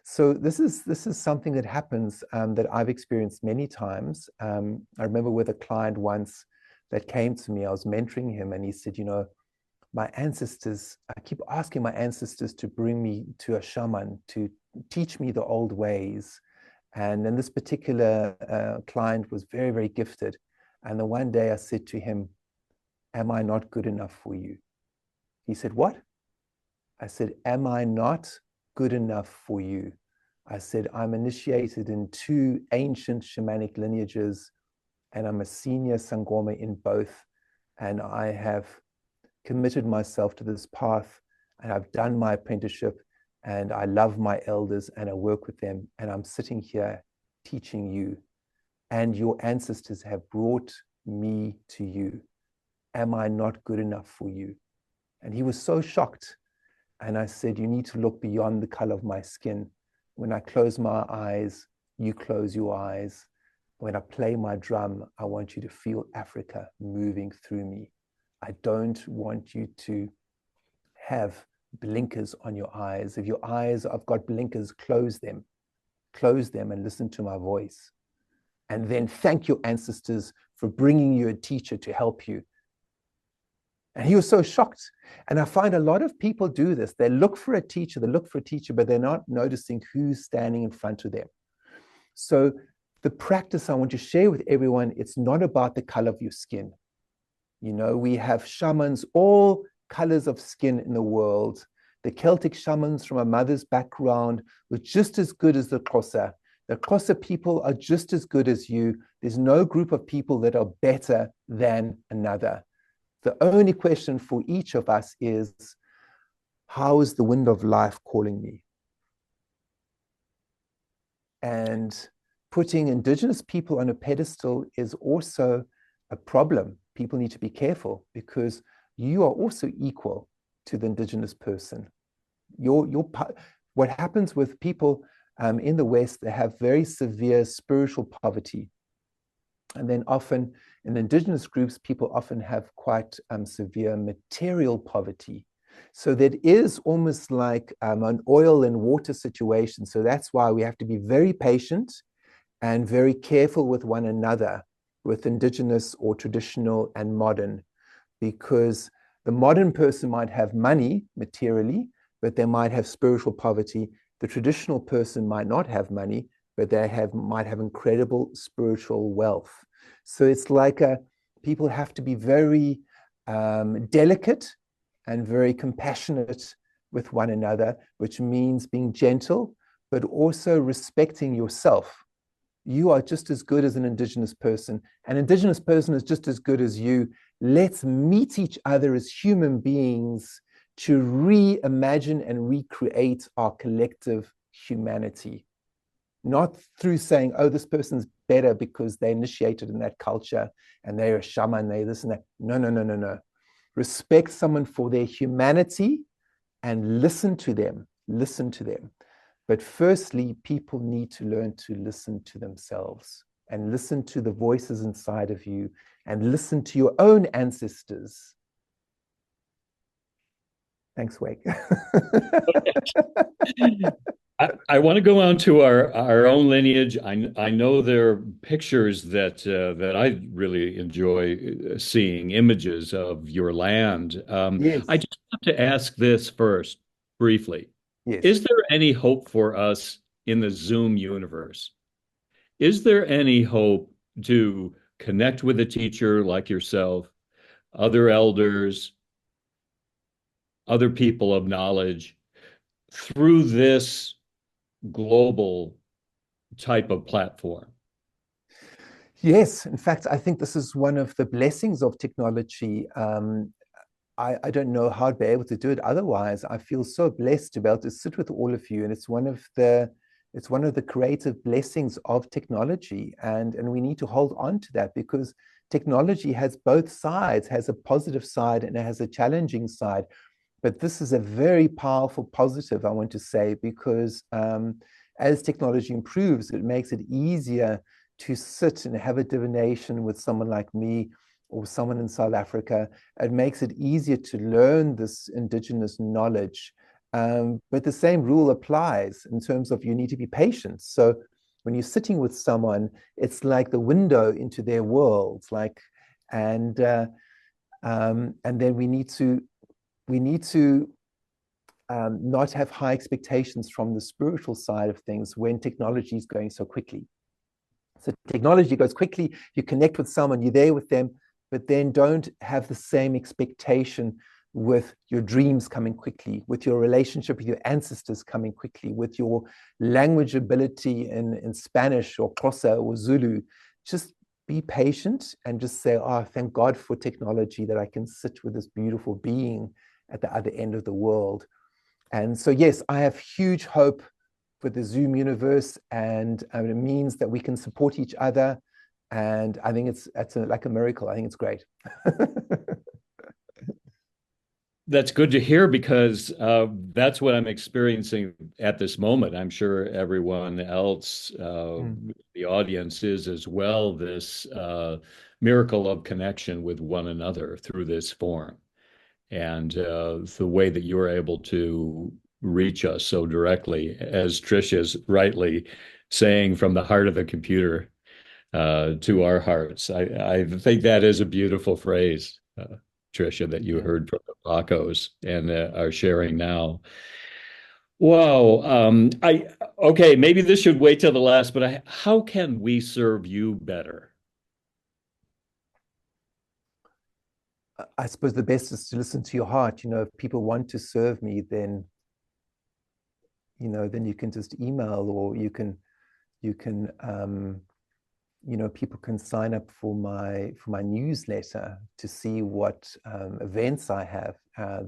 So this is something that happens that I've experienced many times. I remember with a client once that came to me, I was mentoring him, and he said, my ancestors, I keep asking my ancestors to bring me to a shaman to teach me the old ways. And then this particular client was very, very gifted. And then one day I said to him, am I not good enough for you? He said, what? I said, am I not good enough for you? I said, I'm initiated in 2 ancient shamanic lineages, and I'm a senior Sangoma in both. And I have committed myself to this path, and I've done my apprenticeship, and I love my elders and I work with them, and I'm sitting here teaching you, and your ancestors have brought me to you. Am I not good enough for you? And he was so shocked. And I said, you need to look beyond the color of my skin. When I close my eyes, you close your eyes. When I play my drum, I want you to feel Africa moving through me. I don't want you to have blinkers on your eyes. If your eyes have got blinkers, close them and listen to my voice. And then thank your ancestors for bringing you a teacher to help you. And he was so shocked. And I find a lot of people do this. They look for a teacher, but they're not noticing who's standing in front of them. So the practice I want to share with everyone, it's not about the color of your skin. We have shamans, all colors of skin in the world. The Celtic shamans from a mother's background were just as good as the Xhosa. The Xhosa people are just as good as you. There's no group of people that are better than another. The only question for each of us is, how is the wind of life calling me? And putting Indigenous people on a pedestal is also a problem. People need to be careful because you are also equal to the Indigenous person. What happens with people in the West, they have very severe spiritual poverty. And then often in Indigenous groups, people often have quite severe material poverty. So that is almost like an oil and water situation. So that's why we have to be very patient and very careful with one another, with Indigenous or traditional and modern, because the modern person might have money materially, but they might have spiritual poverty. The traditional person might not have money, but they might have incredible spiritual wealth. So it's like people have to be very delicate and very compassionate with one another, which means being gentle, but also respecting yourself. You are just as good as an Indigenous person. An Indigenous person is just as good as you. Let's meet each other as human beings to reimagine and recreate our collective humanity. Not through saying, oh, this person's better because they initiated in that culture and they're a shaman, they this and that. No, no, no, no, no. Respect someone for their humanity and listen to them. Listen to them. But firstly, people need to learn to listen to themselves and listen to the voices inside of you and listen to your own ancestors. Thanks, Wake.
I want to go on to our own lineage. I know there are pictures that I really enjoy seeing, images of your land.
Yes.
I just have to ask this first, briefly.
Yes.
Is there any hope for us in the Zoom universe? Is there any hope to connect with a teacher like yourself, other elders, other people of knowledge through this global type of platform?
Yes, in fact, I think this is one of the blessings of technology. I don't know how I'd be able to do it otherwise. I feel so blessed to be able to sit with all of you, and it's one of the creative blessings of technology, and we need to hold on to that because technology has both sides, has a positive side and it has a challenging side. But this is a very powerful positive, I want to say, because as technology improves, it makes it easier to sit and have a divination with someone like me or someone in South Africa. It makes it easier to learn this Indigenous knowledge. But the same rule applies in terms of you need to be patient. So when you're sitting with someone, it's like the window into their worlds, and then we need to not have high expectations from the spiritual side of things when technology is going so quickly. So technology goes quickly, you connect with someone, you're there with them, but then don't have the same expectation with your dreams coming quickly, with your relationship with your ancestors coming quickly, with your language ability in Spanish or Xhosa or Zulu. Just be patient and just say, oh, thank God for technology that I can sit with this beautiful being at the other end of the world. And so, yes, I have huge hope for the Zoom universe, and it means that we can support each other. And I think it's like a miracle. I think it's great.
That's good to hear because that's what I'm experiencing at this moment. I'm sure everyone else, the audience is as well, this miracle of connection with one another through this form. And the way that you're able to reach us so directly, as Trisha's rightly saying, from the heart of the computer to our hearts. I think that is a beautiful phrase, Trisha, that you heard from the Flacos and are sharing now. Wow. Okay, maybe this should wait till the last, but how can we serve you better?
I suppose the best is to listen to your heart. If people want to serve me, then you can just email, or you can people can sign up for my newsletter to see what events I have.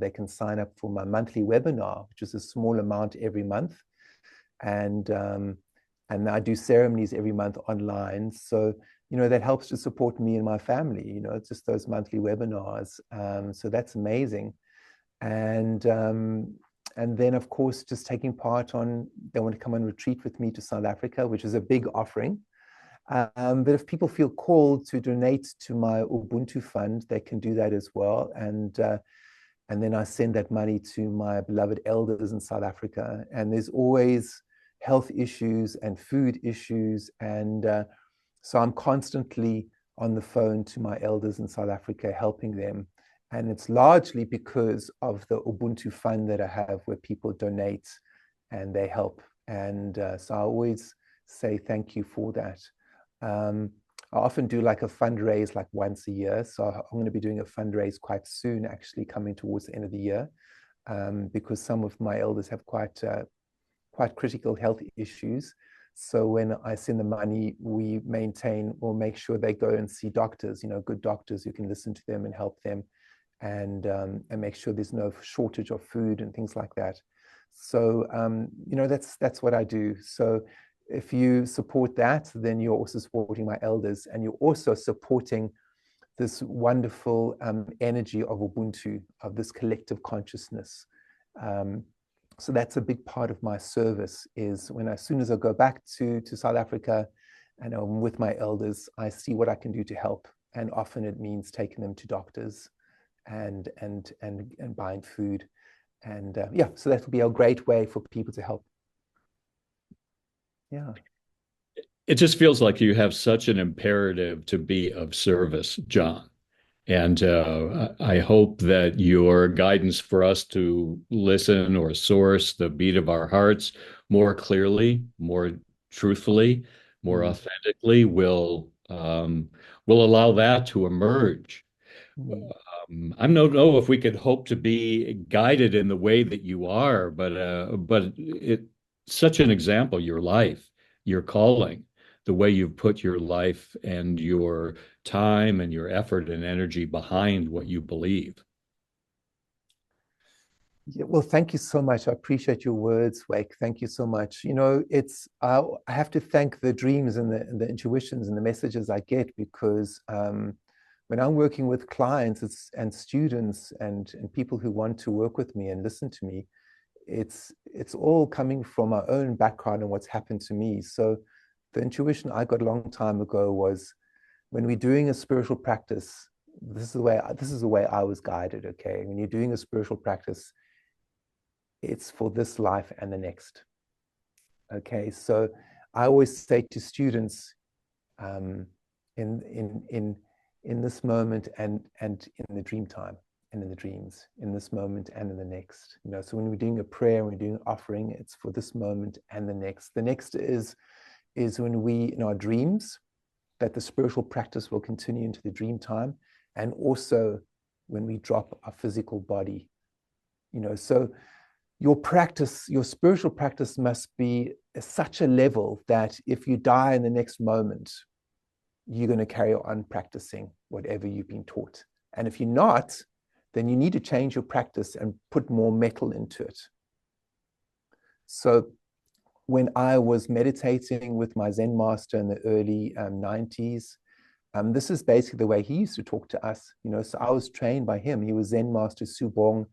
They can sign up for my monthly webinar, which is a small amount every month, and I do ceremonies every month online. So that helps to support me and my family, just those monthly webinars. So that's amazing. And then, of course, just taking part they want to come on retreat with me to South Africa, which is a big offering. But if people feel called to donate to my Ubuntu fund, they can do that as well. And then I send that money to my beloved elders in South Africa. And there's always health issues and food issues. And so I'm constantly on the phone to my elders in South Africa, helping them. And it's largely because of the Ubuntu fund that I have, where people donate and they help. And so I always say thank you for that. I often do like a fundraise like once a year. So I'm going to be doing a fundraise quite soon, actually coming towards the end of the year, because some of my elders have quite critical health issues. So when I send the money, we maintain or make sure they go and see doctors, good doctors who can listen to them and help them, and make sure there's no shortage of food and things like that. So that's what I do. So if you support that, then you're also supporting my elders, and you're also supporting this wonderful energy of Ubuntu, of this collective consciousness. So that's a big part of my service, is as soon as I go back to South Africa and I'm with my elders, I see what I can do to help. And often it means taking them to doctors and buying food. And so that will be a great way for people to help. Yeah.
It just feels like you have such an imperative to be of service, John. And I hope that your guidance for us to listen or source the beat of our hearts more clearly, more truthfully, more authentically will allow that to emerge. I don't know if we could hope to be guided in the way that you are, but it's such an example, your life, your calling, the way you've put your life and your time and your effort and energy behind what you believe.
Yeah, well, thank you so much. I appreciate your words, Wake. Thank you so much. I have to thank the dreams and the intuitions and the messages I get, because when I'm working with clients and students and people who want to work with me and listen to me, it's all coming from my own background and what's happened to me. So the intuition I got a long time ago was, when we're doing a spiritual practice, this is the way I was guided. Okay, when you're doing a spiritual practice, it's for this life and the next. Okay, so I always say to students, in this moment and in the dream time and in the dreams, in this moment and in the next. So when we're doing a prayer, when we're doing an offering, it's for this moment and the next. The next is when we, in our dreams, that the spiritual practice will continue into the dream time, and also when we drop our physical body. So your practice, your spiritual practice, must be at such a level that if you die in the next moment, you're going to carry on practicing whatever you've been taught. And if you're not, then you need to change your practice and put more metal into it. So when I was meditating with my Zen master in the early 90s, this is basically the way he used to talk to us. So I was trained by him. He was Zen master Subong.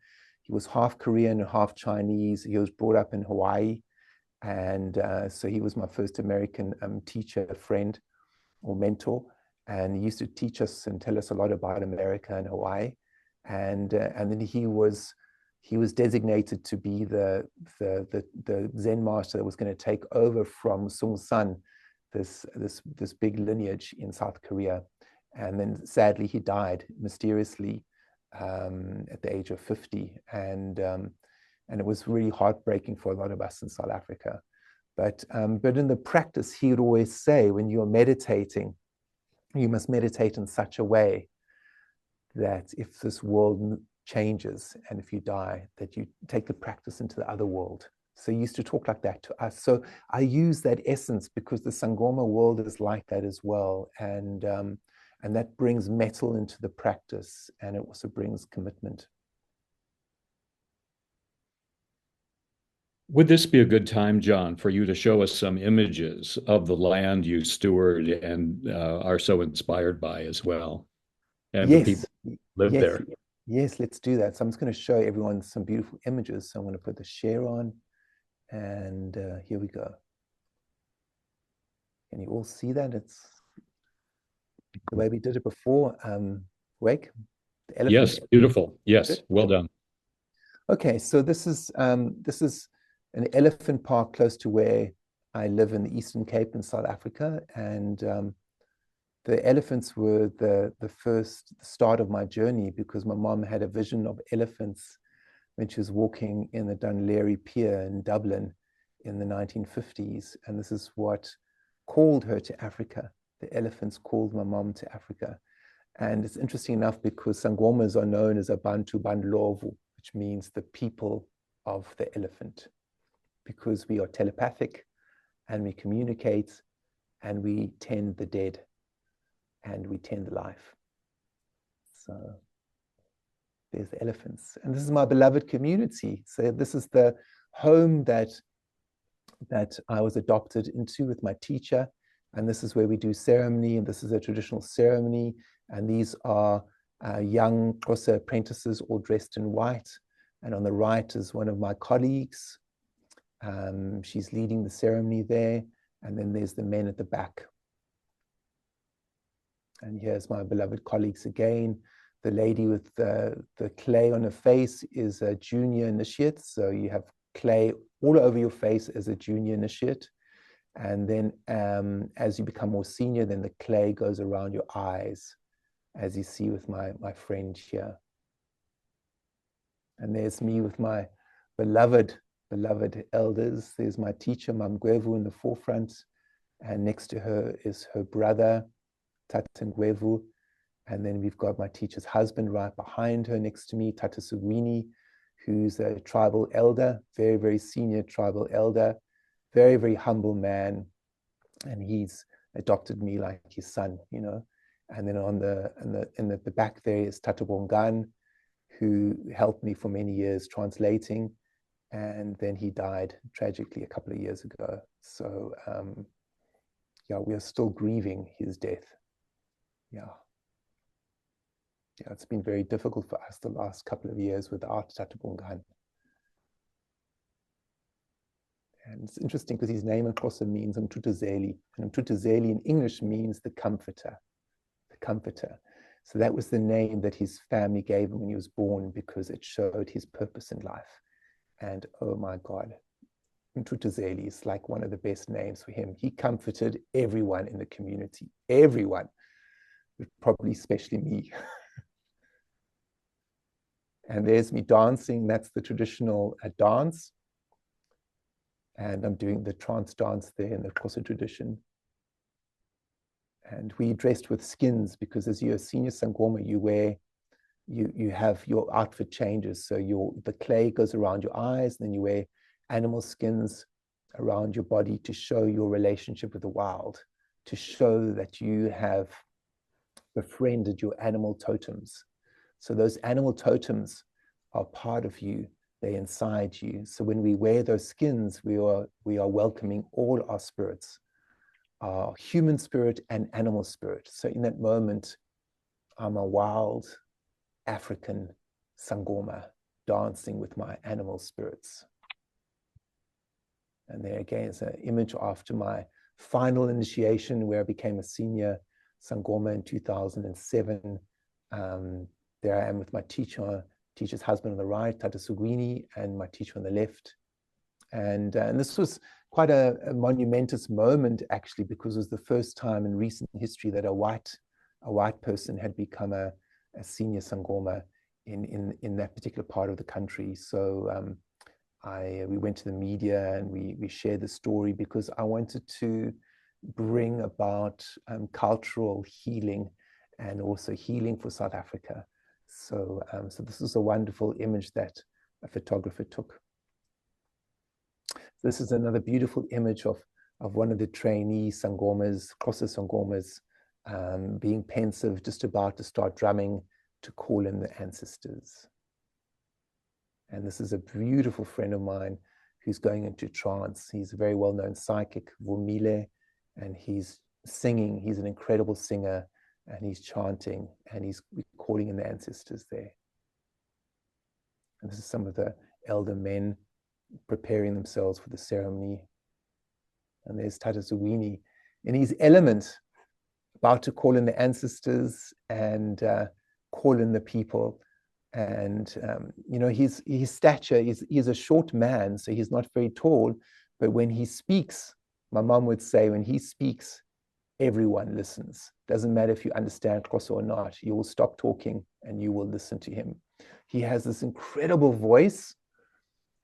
He was half Korean and half Chinese. He was brought up in Hawaii. And so he was my first American teacher, friend, or mentor. And he used to teach us and tell us a lot about America and Hawaii. And then he was designated to be the Zen master that was going to take over from Sung San, this big lineage in South Korea. And then sadly he died mysteriously at the age of 50, and it was really heartbreaking for a lot of us in South Africa. But in the practice, he would always say, when you're meditating, you must meditate in such a way that if this world changes and if you die, that you take the practice into the other world. So he used to talk like that to us. So I use that essence because the Sangoma world is like that as well. And that brings metal into the practice, and it also brings commitment.
Would this be a good time, John, for you to show us some images of the land you steward and are so inspired by as well, and the
Yes,
people who live
yes,
there?
yes, let's do that. So I'm just going to show everyone some beautiful images. So I'm going to put the share on, and here we go. Can you all see that? It's the way we did it before. Wake, the elephant.
Yes, beautiful. Yes,
Good.
well done.
Okay, so this is an elephant park close to where I live in the Eastern Cape in South Africa, and the elephants were the start of my journey because my mom had a vision of elephants when she was walking in the Dunleary Pier in Dublin in the 1950s, and this is what called her to Africa. The elephants called my mom to Africa. And it's interesting enough because Sangomas are known as Abantu Bandlovu, which means the people of the elephant, because we are telepathic and we communicate and we tend the dead and we tend the life. So there's the elephants. And this is my beloved community. So this is the home that I was adopted into with my teacher. And this is where we do ceremony, and this is a traditional ceremony. And these are young Xhosa apprentices all dressed in white. And on the right is one of my colleagues. She's leading the ceremony there. And then there's the men at the back. And here's my beloved colleagues again. The lady with the clay on her face is a junior initiate. So you have clay all over your face as a junior initiate. And then as you become more senior, then the clay goes around your eyes, as you see with my friend here. And there's me with my beloved elders. There's my teacher, Mam Gwevu, in the forefront. And next to her is her brother, Tata Ngwevu. And then we've got my teacher's husband right behind her next to me, Tata Sugwini, who's a tribal elder, very, very senior tribal elder, very, very humble man. And he's adopted me like his son, you know. And then in the back there is Tata Bongan, who helped me for many years translating. And then he died tragically a couple of years ago. So yeah, we are still grieving his death. Yeah. Yeah, it's been very difficult for us the last couple of years without Tata Bongan. And it's interesting because his name in Xhosa means Mtutuzeli, and Mtutuzeli in English means the comforter, the comforter. So that was the name that his family gave him when he was born because it showed his purpose in life. And oh my God, Mtutuzeli is like one of the best names for him. He comforted everyone in the community, everyone, but probably especially me. And there's me dancing. That's the traditional dance. And I'm doing the trance dance there in the Xhosa tradition. And we dressed with skins because as you're a senior Sangoma, you have your outfit changes. So the clay goes around your eyes, and then you wear animal skins around your body to show your relationship with the wild, to show that you have befriended your animal totems. So those animal totems are part of you. They're inside you. So when we wear those skins, we are welcoming all our spirits, our human spirit and animal spirit. So in that moment, I'm a wild African Sangoma dancing with my animal spirits. And there again is an image after my final initiation where I became a senior Sangoma in 2007. There I am with my teacher's husband on the right, Tata Sugwini, and my teacher on the left. And this was quite a monumentous moment, actually, because it was the first time in recent history that a white person had become a senior Sangoma in that particular part of the country. So we went to the media and we shared the story because I wanted to bring about cultural healing and also healing for South Africa. So this is a wonderful image that a photographer took. This is another beautiful image of one of the trainee Sangomas, Xhosa Sangomas, being pensive, just about to start drumming to call in the ancestors. And this is a beautiful friend of mine who's going into trance. He's a very well-known psychic, Vumile, and he's singing. He's an incredible singer, and he's chanting, and he's calling in the ancestors there. And this is some of the elder men preparing themselves for the ceremony. And there's Tata Zuwini in his element, about to call in the ancestors and call in the people. And you know, his stature, he's a short man, so he's not very tall, but when he speaks, my mom would say, when he speaks, everyone listens. Doesn't matter if you understand Xhosa or not, you will stop talking and you will listen to him. He has this incredible voice,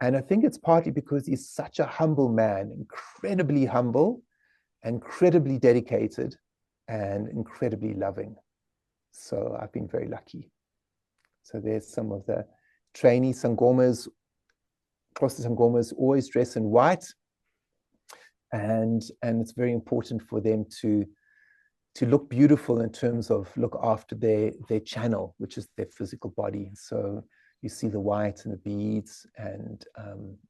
and I think it's partly because he's such a humble man, incredibly humble, incredibly dedicated, and incredibly loving. So I've been very lucky. So there's some of the trainee Sangomas. Xhosa Sangomas always dress in white, and it's very important for them to look beautiful in terms of look after their channel, which is their physical body. So you see the white and the beads, and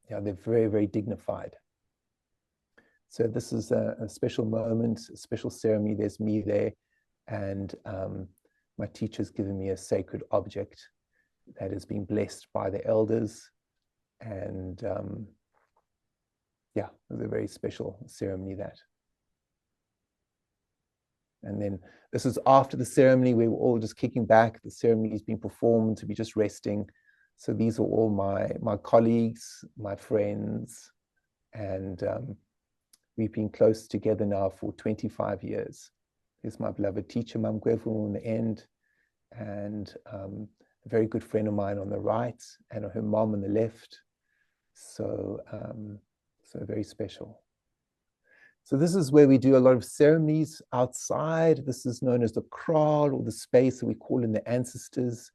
yeah, they're very, very dignified. So this is a special moment, a special ceremony. There's me there, and my teacher's given me a sacred object that has been blessed by the elders. And yeah, it was a very special ceremony, that. And then this is after the ceremony. We were all just kicking back. The ceremony has been performed, to be just resting. So these are all my colleagues, my friends, and we've been close together now for 25 years. There's my beloved teacher, Mam Gwevu, on the end, and a very good friend of mine on the right, and her mom on the left. So, so very special. So this is where we do a lot of ceremonies outside. This is known as the kraal, or the space that we call in the ancestors.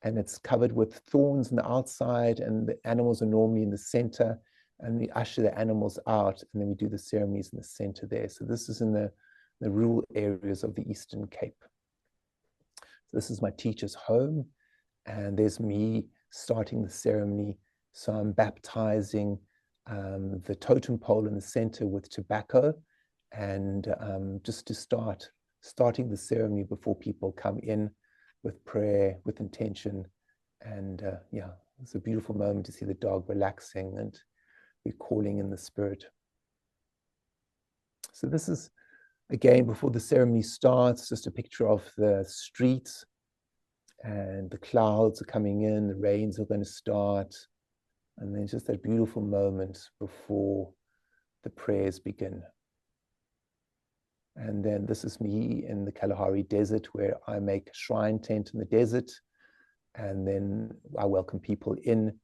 And it's covered with thorns on the outside, and the animals are normally in the center. And we usher the animals out, and then we do the ceremonies in the center there. So this is in the rural areas of the Eastern Cape. So this is my teacher's home, and there's me starting the ceremony. So I'm baptizing the totem pole in the center with tobacco, and just to starting the ceremony before people come in with prayer, with intention. And yeah, it's a beautiful moment to see the dog relaxing, and we're calling in the spirit. So this is, again, before the ceremony starts, just a picture of the streets, and the clouds are coming in, the rains are going to start, and then just that beautiful moment before the prayers begin. And then this is me in the Kalahari Desert, where I make a shrine tent in the desert, and then I welcome people in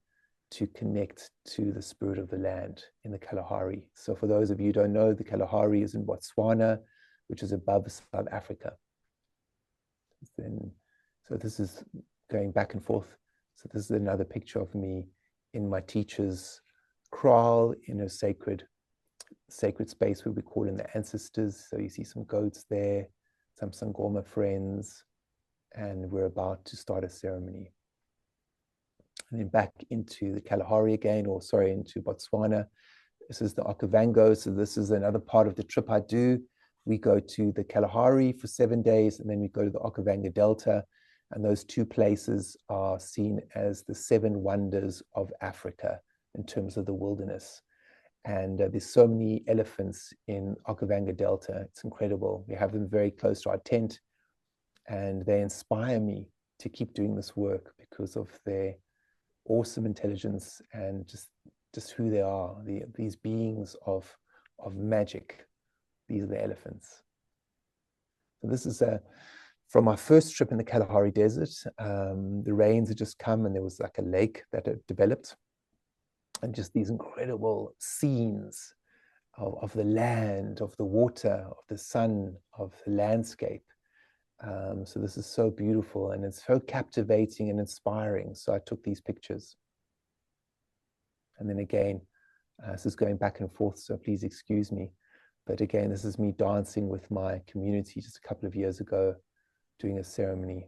to connect to the spirit of the land in the Kalahari. So for those of you who don't know, the Kalahari is in Botswana, which is above South Africa. So this is going back and forth. So this is another picture of me in my teacher's kraal, in a sacred space where we call in the ancestors. So you see some goats there, some Sangoma friends, and we're about to start a ceremony. And then back into the Kalahari again, or sorry, into Botswana. This is the Okavango. So this is another part of the trip I do. We go to the Kalahari for 7 days, and then we go to the Okavango Delta. And those two places are seen as the 7 wonders of Africa in terms of the wilderness. And there's so many elephants in Okavango Delta. It's incredible. We have them very close to our tent, and they inspire me to keep doing this work because of their awesome intelligence and just who they are, these beings of magic. These are the elephants. So this is from my first trip in the Kalahari Desert. The rains had just come, and there was like a lake that had developed, and just these incredible scenes of the land, of the water, of the sun, of the landscape. So this is so beautiful, and it's so captivating and inspiring. So I took these pictures. And then again, this is going back and forth, so please excuse me. But again, this is me dancing with my community just a couple of years ago, doing a ceremony.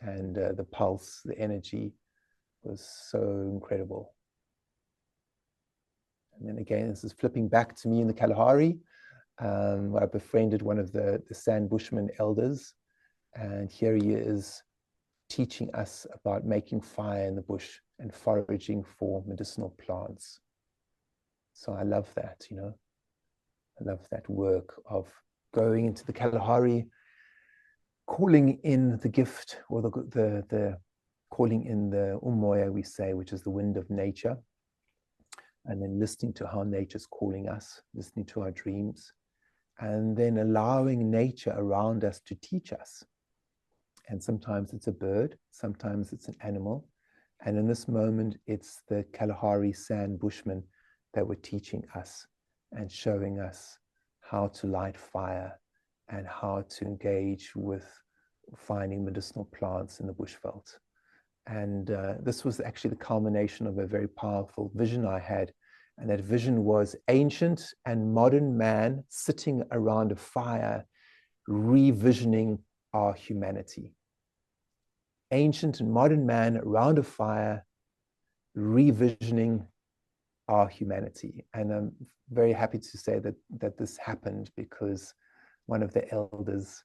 And the pulse, the energy was so incredible. And then again, this is flipping back to me in the Kalahari, where I befriended one of the San Bushman elders. And here he is teaching us about making fire in the bush and foraging for medicinal plants. So I love that, you know. I love that work of going into the Kalahari, calling in the gift, or the calling in the umoya, we say, which is the wind of nature, and then listening to how nature's calling us, listening to our dreams, and then allowing nature around us to teach us. And sometimes it's a bird, sometimes it's an animal. And in this moment, it's the Kalahari San Bushmen that were teaching us and showing us how to light fire and how to engage with finding medicinal plants in the bushveld. And this was actually the culmination of a very powerful vision I had. And that vision was ancient and modern man sitting around a fire, revisioning our humanity. Ancient and modern man around a fire, revisioning our humanity. And I'm very happy to say that this happened because one of the elders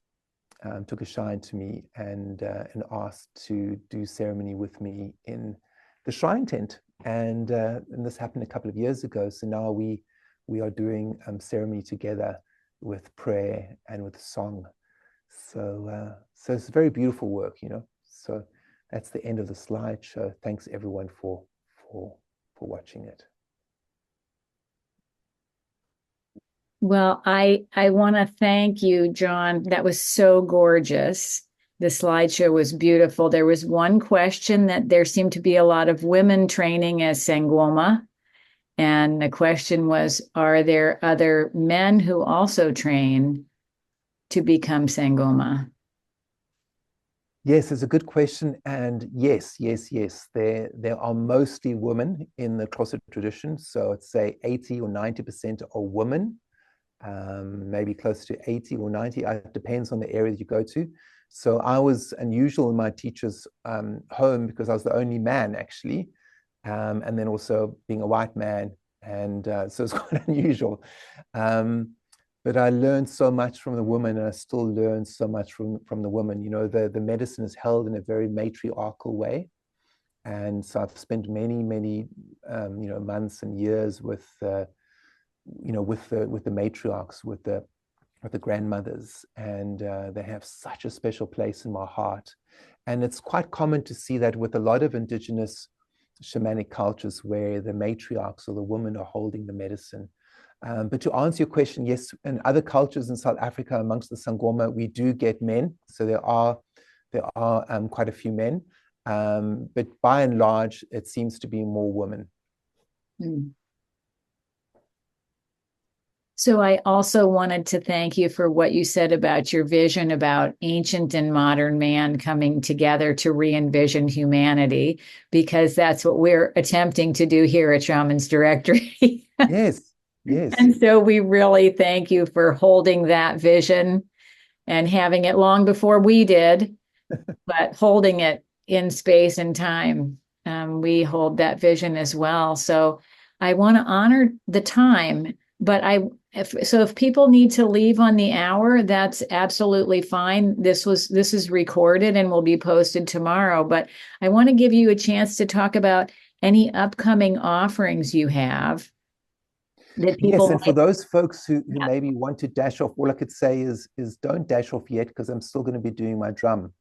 took a shine to me and asked to do ceremony with me in the shrine tent. And this happened a couple of years ago. So now we are doing ceremony together with prayer and with song. So it's very beautiful work, you know. So that's the end of the slideshow. Thanks everyone for watching it.
Well, I want to thank you, John. That was so gorgeous. The slideshow was beautiful. There was one question that there seemed to be a lot of women training as Sangoma. And the question was, are there other men who also train to become Sangoma?
Yes, it's a good question. And yes. There are mostly women in the Xhosa tradition. So I'd say 80 or 90% are women, maybe close to 80 or 90. It depends on the area that you go to. So I was unusual in my teacher's home because I was the only man, actually. And then also being a white man. And so it's quite unusual. But I learned so much from the women, and I still learn so much from the women. You know, the medicine is held in a very matriarchal way. And so I've spent many months and years with the matriarchs, with the grandmothers, and they have such a special place in my heart. And it's quite common to see that with a lot of indigenous shamanic cultures where the matriarchs or the women are holding the medicine. But to answer your question, yes, in other cultures in South Africa, amongst the Sangoma, we do get men. So there are quite a few men, but by and large, it seems to be more women.
Mm. So I also wanted to thank you for what you said about your vision about ancient and modern man coming together to re-envision humanity, because that's what we're attempting to do here at Shaman's Directory.
Yes.
And so we really thank you for holding that vision and having it long before we did, but holding it in space and time. We hold that vision as well. So I want to honor the time, but if people need to leave on the hour, that's absolutely fine. This is recorded and will be posted tomorrow, but I want to give you a chance to talk about any upcoming offerings you have.
Yes, and for those folks who maybe want to dash off, all I could say is don't dash off yet, because I'm still going to be doing my drum.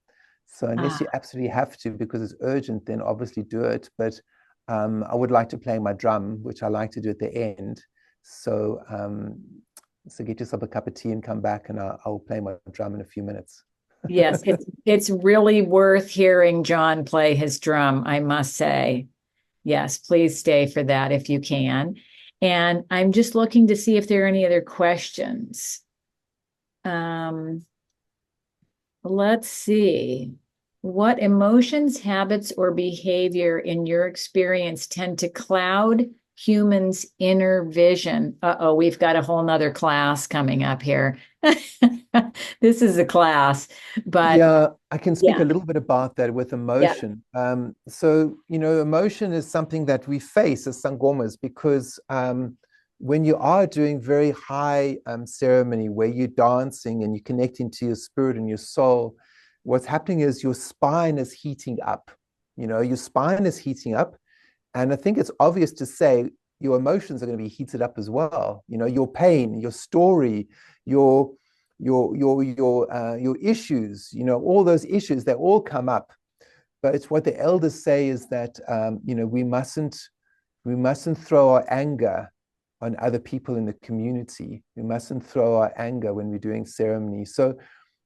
So unless you absolutely have to because it's urgent, then obviously do it. But I would like to play my drum, which I like to do at the end. So get yourself a cup of tea and come back, and I'll play my drum in a few minutes.
Yes, it's really worth hearing John play his drum, I must say. Yes, please stay for that if you can. And I'm just looking to see if there are any other questions. Let's see. What emotions, habits, or behavior in your experience tend to cloud human's inner vision. Uh-oh, we've got a whole nother class coming up here. This is a class, but
Yeah, I can speak a
yeah,
little bit about that with
yeah,
emotion. So, emotion is something that we face as Sangomas because when you are doing very high ceremony where you're dancing and you're connecting to your spirit and your soul, what's happening is your spine is heating up. Your spine is heating up. And I think it's obvious to say your emotions are going to be heated up as well. Your pain, your story, your your issues, all those issues, they all come up. But it's what the elders say is that we mustn't throw our anger on other people in the community. We mustn't throw our anger when we're doing ceremony. So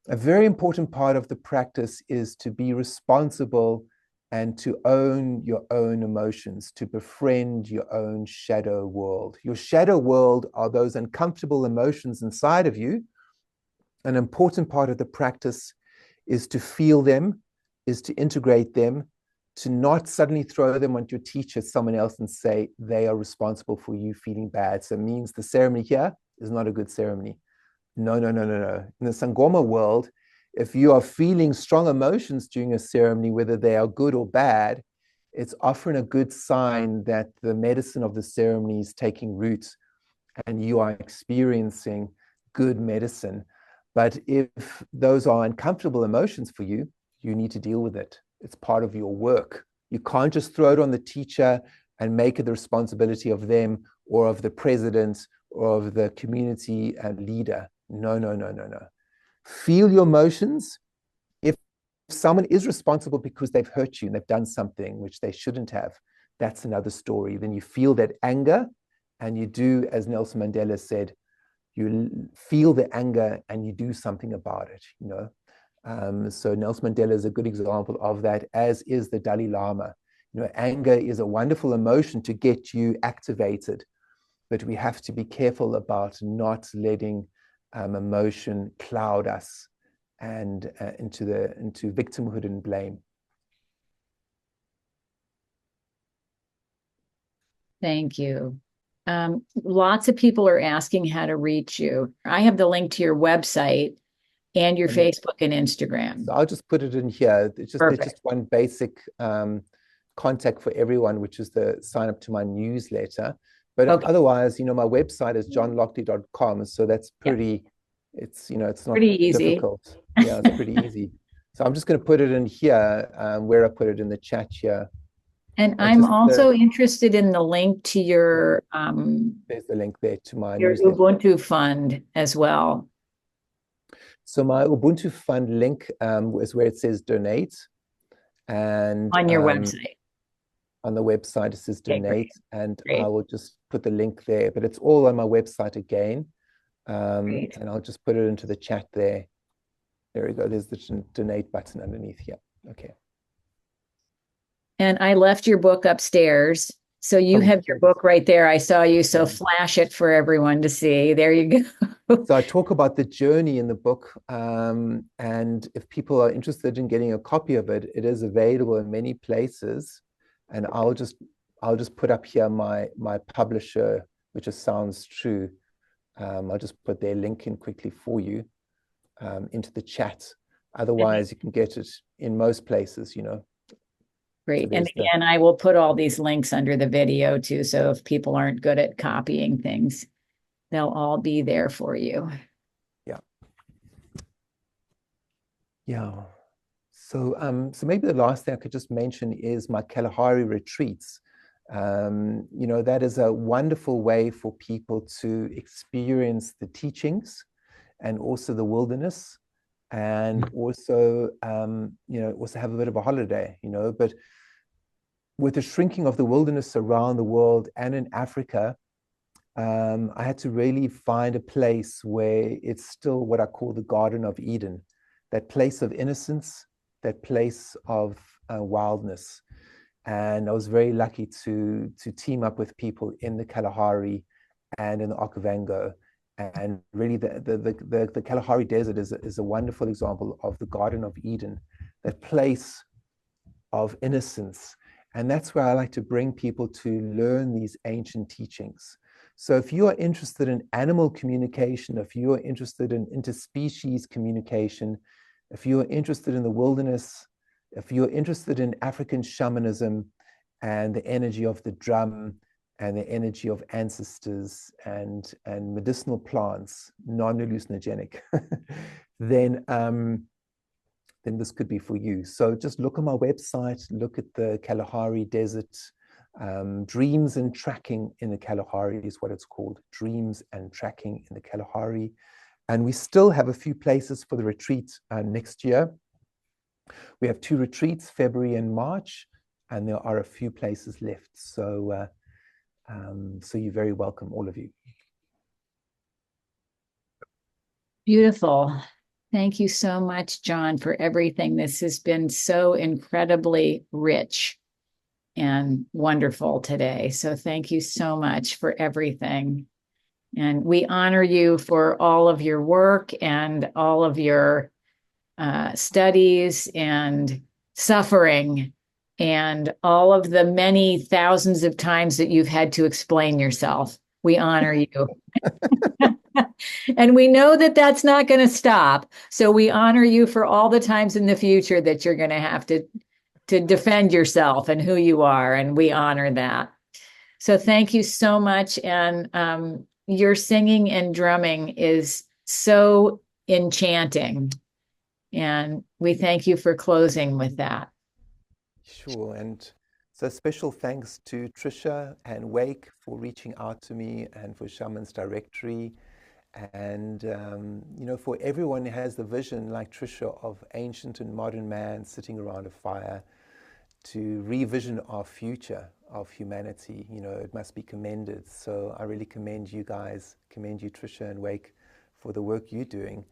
a very important part of the practice is to be responsible and to own your own emotions, to befriend your own shadow world. Your shadow world are those uncomfortable emotions inside of you. An important part of the practice is to feel them, is to integrate them, to not suddenly throw them onto your teacher, someone else, and say they are responsible for you feeling bad. So it means the ceremony here is not a good ceremony. No, no, no, no, no. In the Sangoma world, if you are feeling strong emotions during a ceremony, whether they are good or bad, it's often a good sign that the medicine of the ceremony is taking root and you are experiencing good medicine. But if those are uncomfortable emotions for you, you need to deal with it. It's part of your work. You can't just throw it on the teacher and make it the responsibility of them or of the president or of the community leader. No, no, no, no, no. Feel your emotions. If someone is responsible because they've hurt you and they've done something which they shouldn't have, that's another story. Then you feel that anger and you do, as Nelson Mandela said, you feel the anger and you do something about it, So Nelson Mandela is a good example of that, as is the Dalai Lama. Anger is a wonderful emotion to get you activated, but we have to be careful about not letting emotion cloud us and into victimhood and blame.
thank you. Lots of people are asking how to reach you. I have the link to your website and your
And
Facebook and Instagram.
so I'll just put it in here. There's just
Perfect.
one basic contact for everyone, which is the sign up to my newsletter. But
Okay.
otherwise, my website is johnlockley.com. So that's
Yeah.
it's not
Pretty easy.
difficult. Yeah, it's pretty easy. So I'm just going to put it in here, where I put it in the chat here.
And
And
I'm
just
also interested in the link to
yeah, there's the link there to my
your
newsletter.
Ubuntu fund as well.
So my Ubuntu Fund link is where it says donate. And
On your website.
on the website, it says
Okay,
donate, and I
great,
will just put the link there. But it's all on my website again.
great.
And I'll just put it into the chat there. There we go. There's the donate button underneath here. Okay.
And I left your book upstairs. So you
Oh,
have your
thanks.
book right there. I saw you. So
Yeah.
flash it for everyone to see. There you go.
So I talk about the journey in the book, and if people are interested in getting a copy of it, it is available in many places. And I'll just put up here my publisher, which is Sounds True. I'll just put their link in quickly for you into the chat. Otherwise, you can get it in most places, So
Great. And
there's the
again, I will put all these links under the video too. So if people aren't good at copying things, they'll all be there for you.
yeah. Yeah. So maybe the last thing I could just mention is my Kalahari retreats. That is a wonderful way for people to experience the teachings and also the wilderness and also, also have a bit of a holiday, but with the shrinking of the wilderness around the world and in Africa, I had to really find a place where it's still what I call the Garden of Eden, that place of innocence, that place of wildness. And I was very lucky to team up with people in the Kalahari and in the Okavango. And really, the Kalahari Desert is a wonderful example of the Garden of Eden, that place of innocence. And that's where I like to bring people to learn these ancient teachings. So if you are interested in animal communication, if you are interested in interspecies communication, if you are interested in the wilderness, if you're interested in African shamanism and the energy of the drum and the energy of ancestors and medicinal plants, non-hallucinogenic, then this could be for you. So just look on my website, look at the Kalahari Desert. Dreams and Tracking in the Kalahari is what it's called. Dreams and Tracking in the Kalahari. And we still have a few places for the retreat next year. We have 2 retreats, February and March, and there are a few places left. So, so you're very welcome, all of you.
Beautiful. Thank you so much, John, for everything. This has been so incredibly rich and wonderful today. So thank you so much for everything. And we honor you for all of your work and all of your studies and suffering and all of the many thousands of times that you've had to explain yourself. We honor you. And we know that that's not going to stop. So we honor you for all the times in the future that you're going to have to defend yourself and who you are. And we honor that. So thank you so much. And your singing and drumming is so enchanting. And we thank you for closing with that.
Sure. And so special thanks to Trisha and Wake for reaching out to me and for Shaman's Directory. And, you know, for everyone who has the vision like Trisha of ancient and modern man sitting around a fire to revision our future of humanity, you know, it must be commended. So I really commend you guys, commend you, Trisha and Wake, for the work you're doing.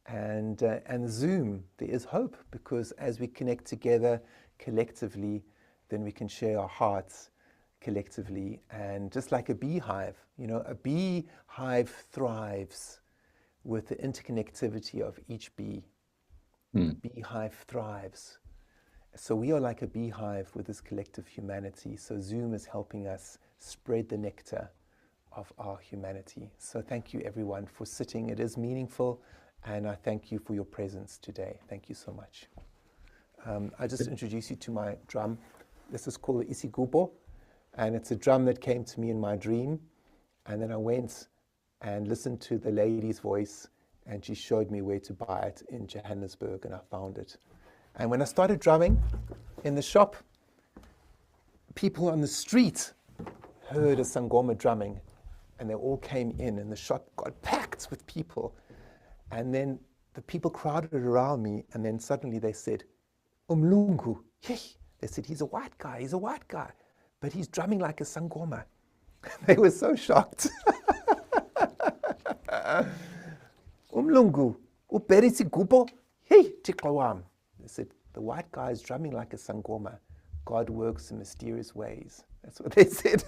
And Zoom, there is hope, because as we connect together collectively, then we can share our hearts collectively. And just like a beehive, you know, a beehive thrives with the interconnectivity of each bee. A beehive thrives. So we are like a beehive with this collective humanity. So Zoom is helping us spread the nectar of our humanity. So thank you everyone for sitting. It is meaningful. And I thank you for your presence today. Thank you so much. I just introduce you to my drum. This is called the Isigubo. And it's a drum that came to me in my dream. And then I went and listened to the lady's voice, and she showed me where to buy it in Johannesburg, and I found it. And when I started drumming in the shop, people on the street heard a Sangoma drumming, and they all came in, and the shop got packed with people. And then the people crowded around me, and then suddenly they said, Umlungu. They said, he's a white guy, but he's drumming like a Sangoma. They were so shocked. Umlungu, uberisi gubo, hey, tiklawam. They said, the white guy is drumming like a Sangoma. God works in mysterious ways. That's what they said.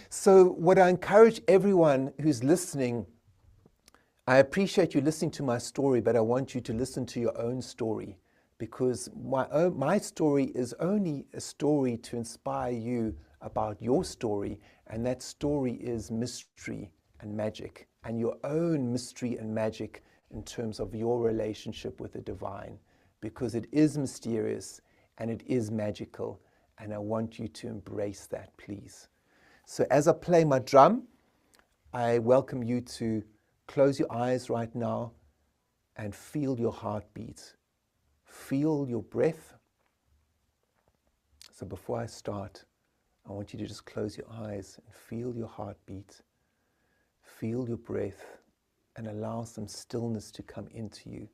So what I encourage everyone who's listening, I appreciate you listening to my story, but I want you to listen to your own story, because my story is only a story to inspire you about your story, and that story is mystery and magic, and your own mystery and magic in terms of your relationship with the divine, because it is mysterious and it is magical, and I want you to embrace that, please. So as I play my drum, I welcome you to close your eyes right now and feel your heartbeat. Feel your breath. So before I start, I want you to just close your eyes and feel your heartbeat. Feel your breath and allow some stillness to come into you.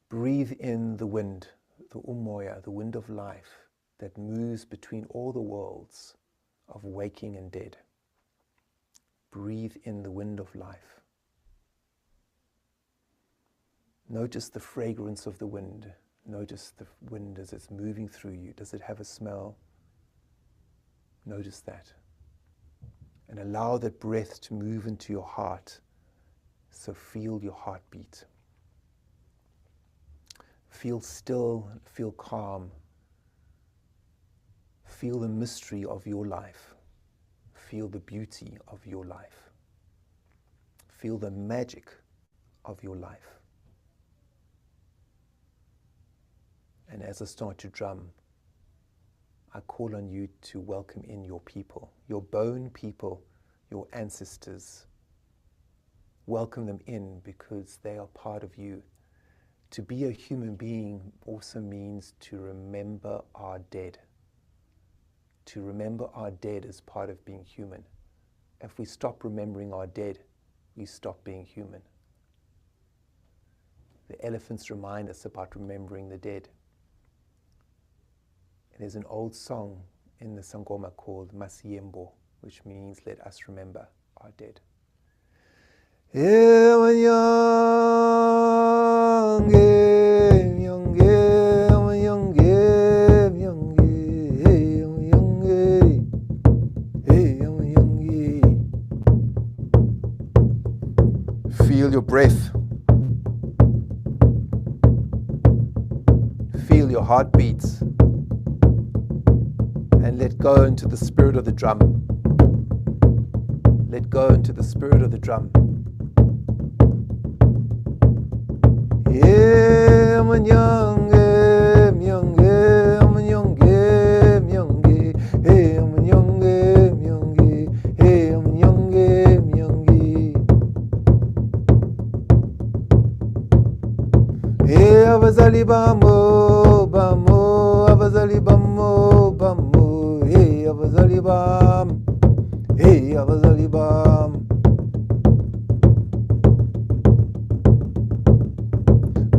Breathe in the wind, the umoya, the wind of life that moves between all the worlds of waking and dead. Breathe in the wind of life. Notice the fragrance of the wind. Notice the wind as it's moving through you. Does it have a smell? Notice that. And allow that breath to move into your heart. So feel your heartbeat. Feel still, feel calm. Feel the mystery of your life. Feel the beauty of your life. Feel the magic of your life. And as I start to drum, I call on you to welcome in your people, your bone people, your ancestors. Welcome them in because they are part of you. To be a human being also means to remember our dead. To remember our dead is part of being human. If we stop remembering our dead, we stop being human. The elephants remind us about remembering the dead. And there's an old song in the Sangoma called Masiembo, which means let us remember our dead. Feel your breath. Feel your heartbeats. And let go into the spirit of the drum. Let go into the spirit of the drum. Abazali bamo, bamo, abazali bamo, bamo, hey, abazali bam, hey, abazali bam.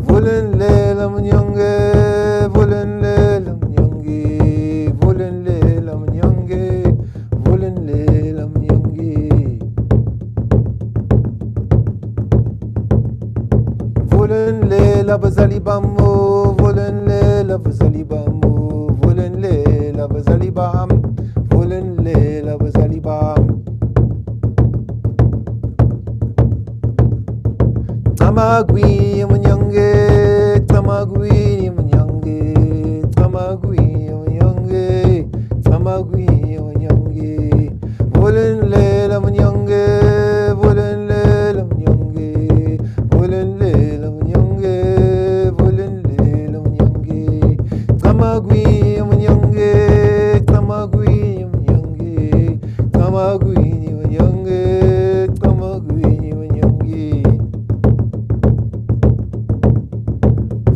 Volen le la mnyonge, volen le la mnyonge, volen le la mnyonge, volen le la mnyonge. Volen le la bazali bamo, volen le la bazali bamo, volen le la bazali bam, volen le la bazali bam. Tamagui mnyonge, tamagui mnyonge, tamagui mnyonge, tamagui mnyonge. Volen le la mnyonge, volen le la mnyonge, volen le la mnyonge, volen le la mnyonge. Tamagui mnyonge, tamagui mnyonge, tamagui mnyonge, tamagui mnyonge.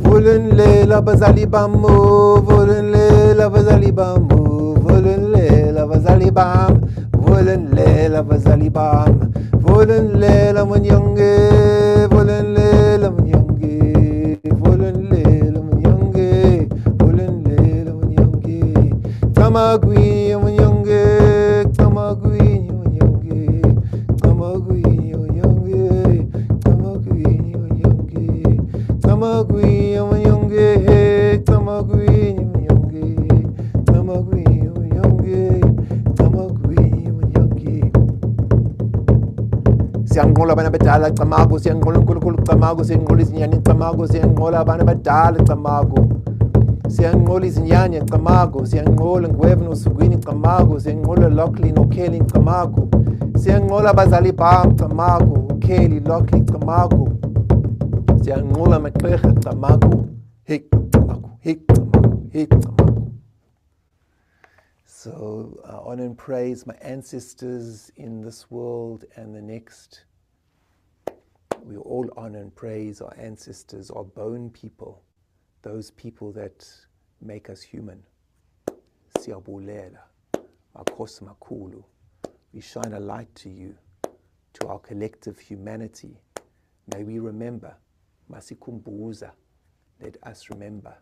Volen le la bazali bamo, volen le la bazali bamo, volen le la bazali bam, volen le la bazali bam, volen le la mnyonge, volen le la mnyonge, volen le la mnyonge, volen le la mnyonge. Tamagui mnyonge, tamagui mnyonge, tamagui mnyonge, tamagui mnyonge, tamagui mnyonge, tamagui mnyonge, tamagui mnyonge, tamagui mnyonge. Siyangola bana badala tamago, siyangola nkulunkulu tamago, siyangola izinyanya tamago, siyangola bana badala tamago. Siyangola izinyanya tamago, siyangola ngweve nosugwini tamago, siyangola Lockley noKelly tamago. Siyangola bazali bam tamago, Kelly Lockley tamago. Siyangola maqheha tamago, hik tamago, hik tamago, hik tamago. So I honor and praise my ancestors in this world and the next. We all honor and praise our ancestors, our bone people, those people that make us human. Siyabulela, makhosi makhulu. We shine a light to you, to our collective humanity. May we remember, masikumbuza, let us remember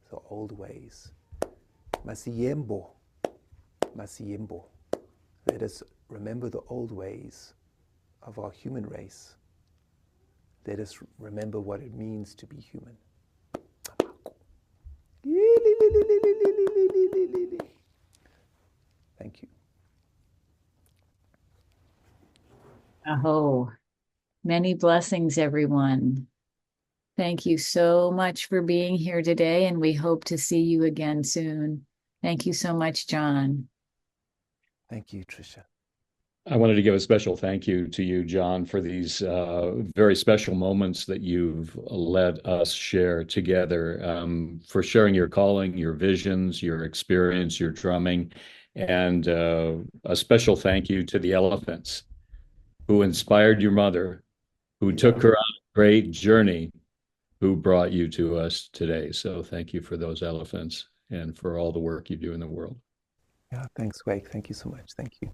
the old ways. Masiyembo, Masiembo. Let us remember the old ways of our human race. Let us remember what it means to be human. Thank you.
Aho. Many blessings, everyone. Thank you so much for being here today, and we hope to see you again soon. Thank you so much, John.
Thank you, Tricia.
I wanted to give a special thank you to you, John, for these very special moments that you've let us share together, for sharing your calling, your visions, your experience, your drumming, and a special thank you to the elephants who inspired your mother, who took
Yeah.
her on a great journey, who brought you to us today. So thank you for those elephants and for all the work you do in the world.
Yeah. Thanks, Wake. Thank you so much. Thank you.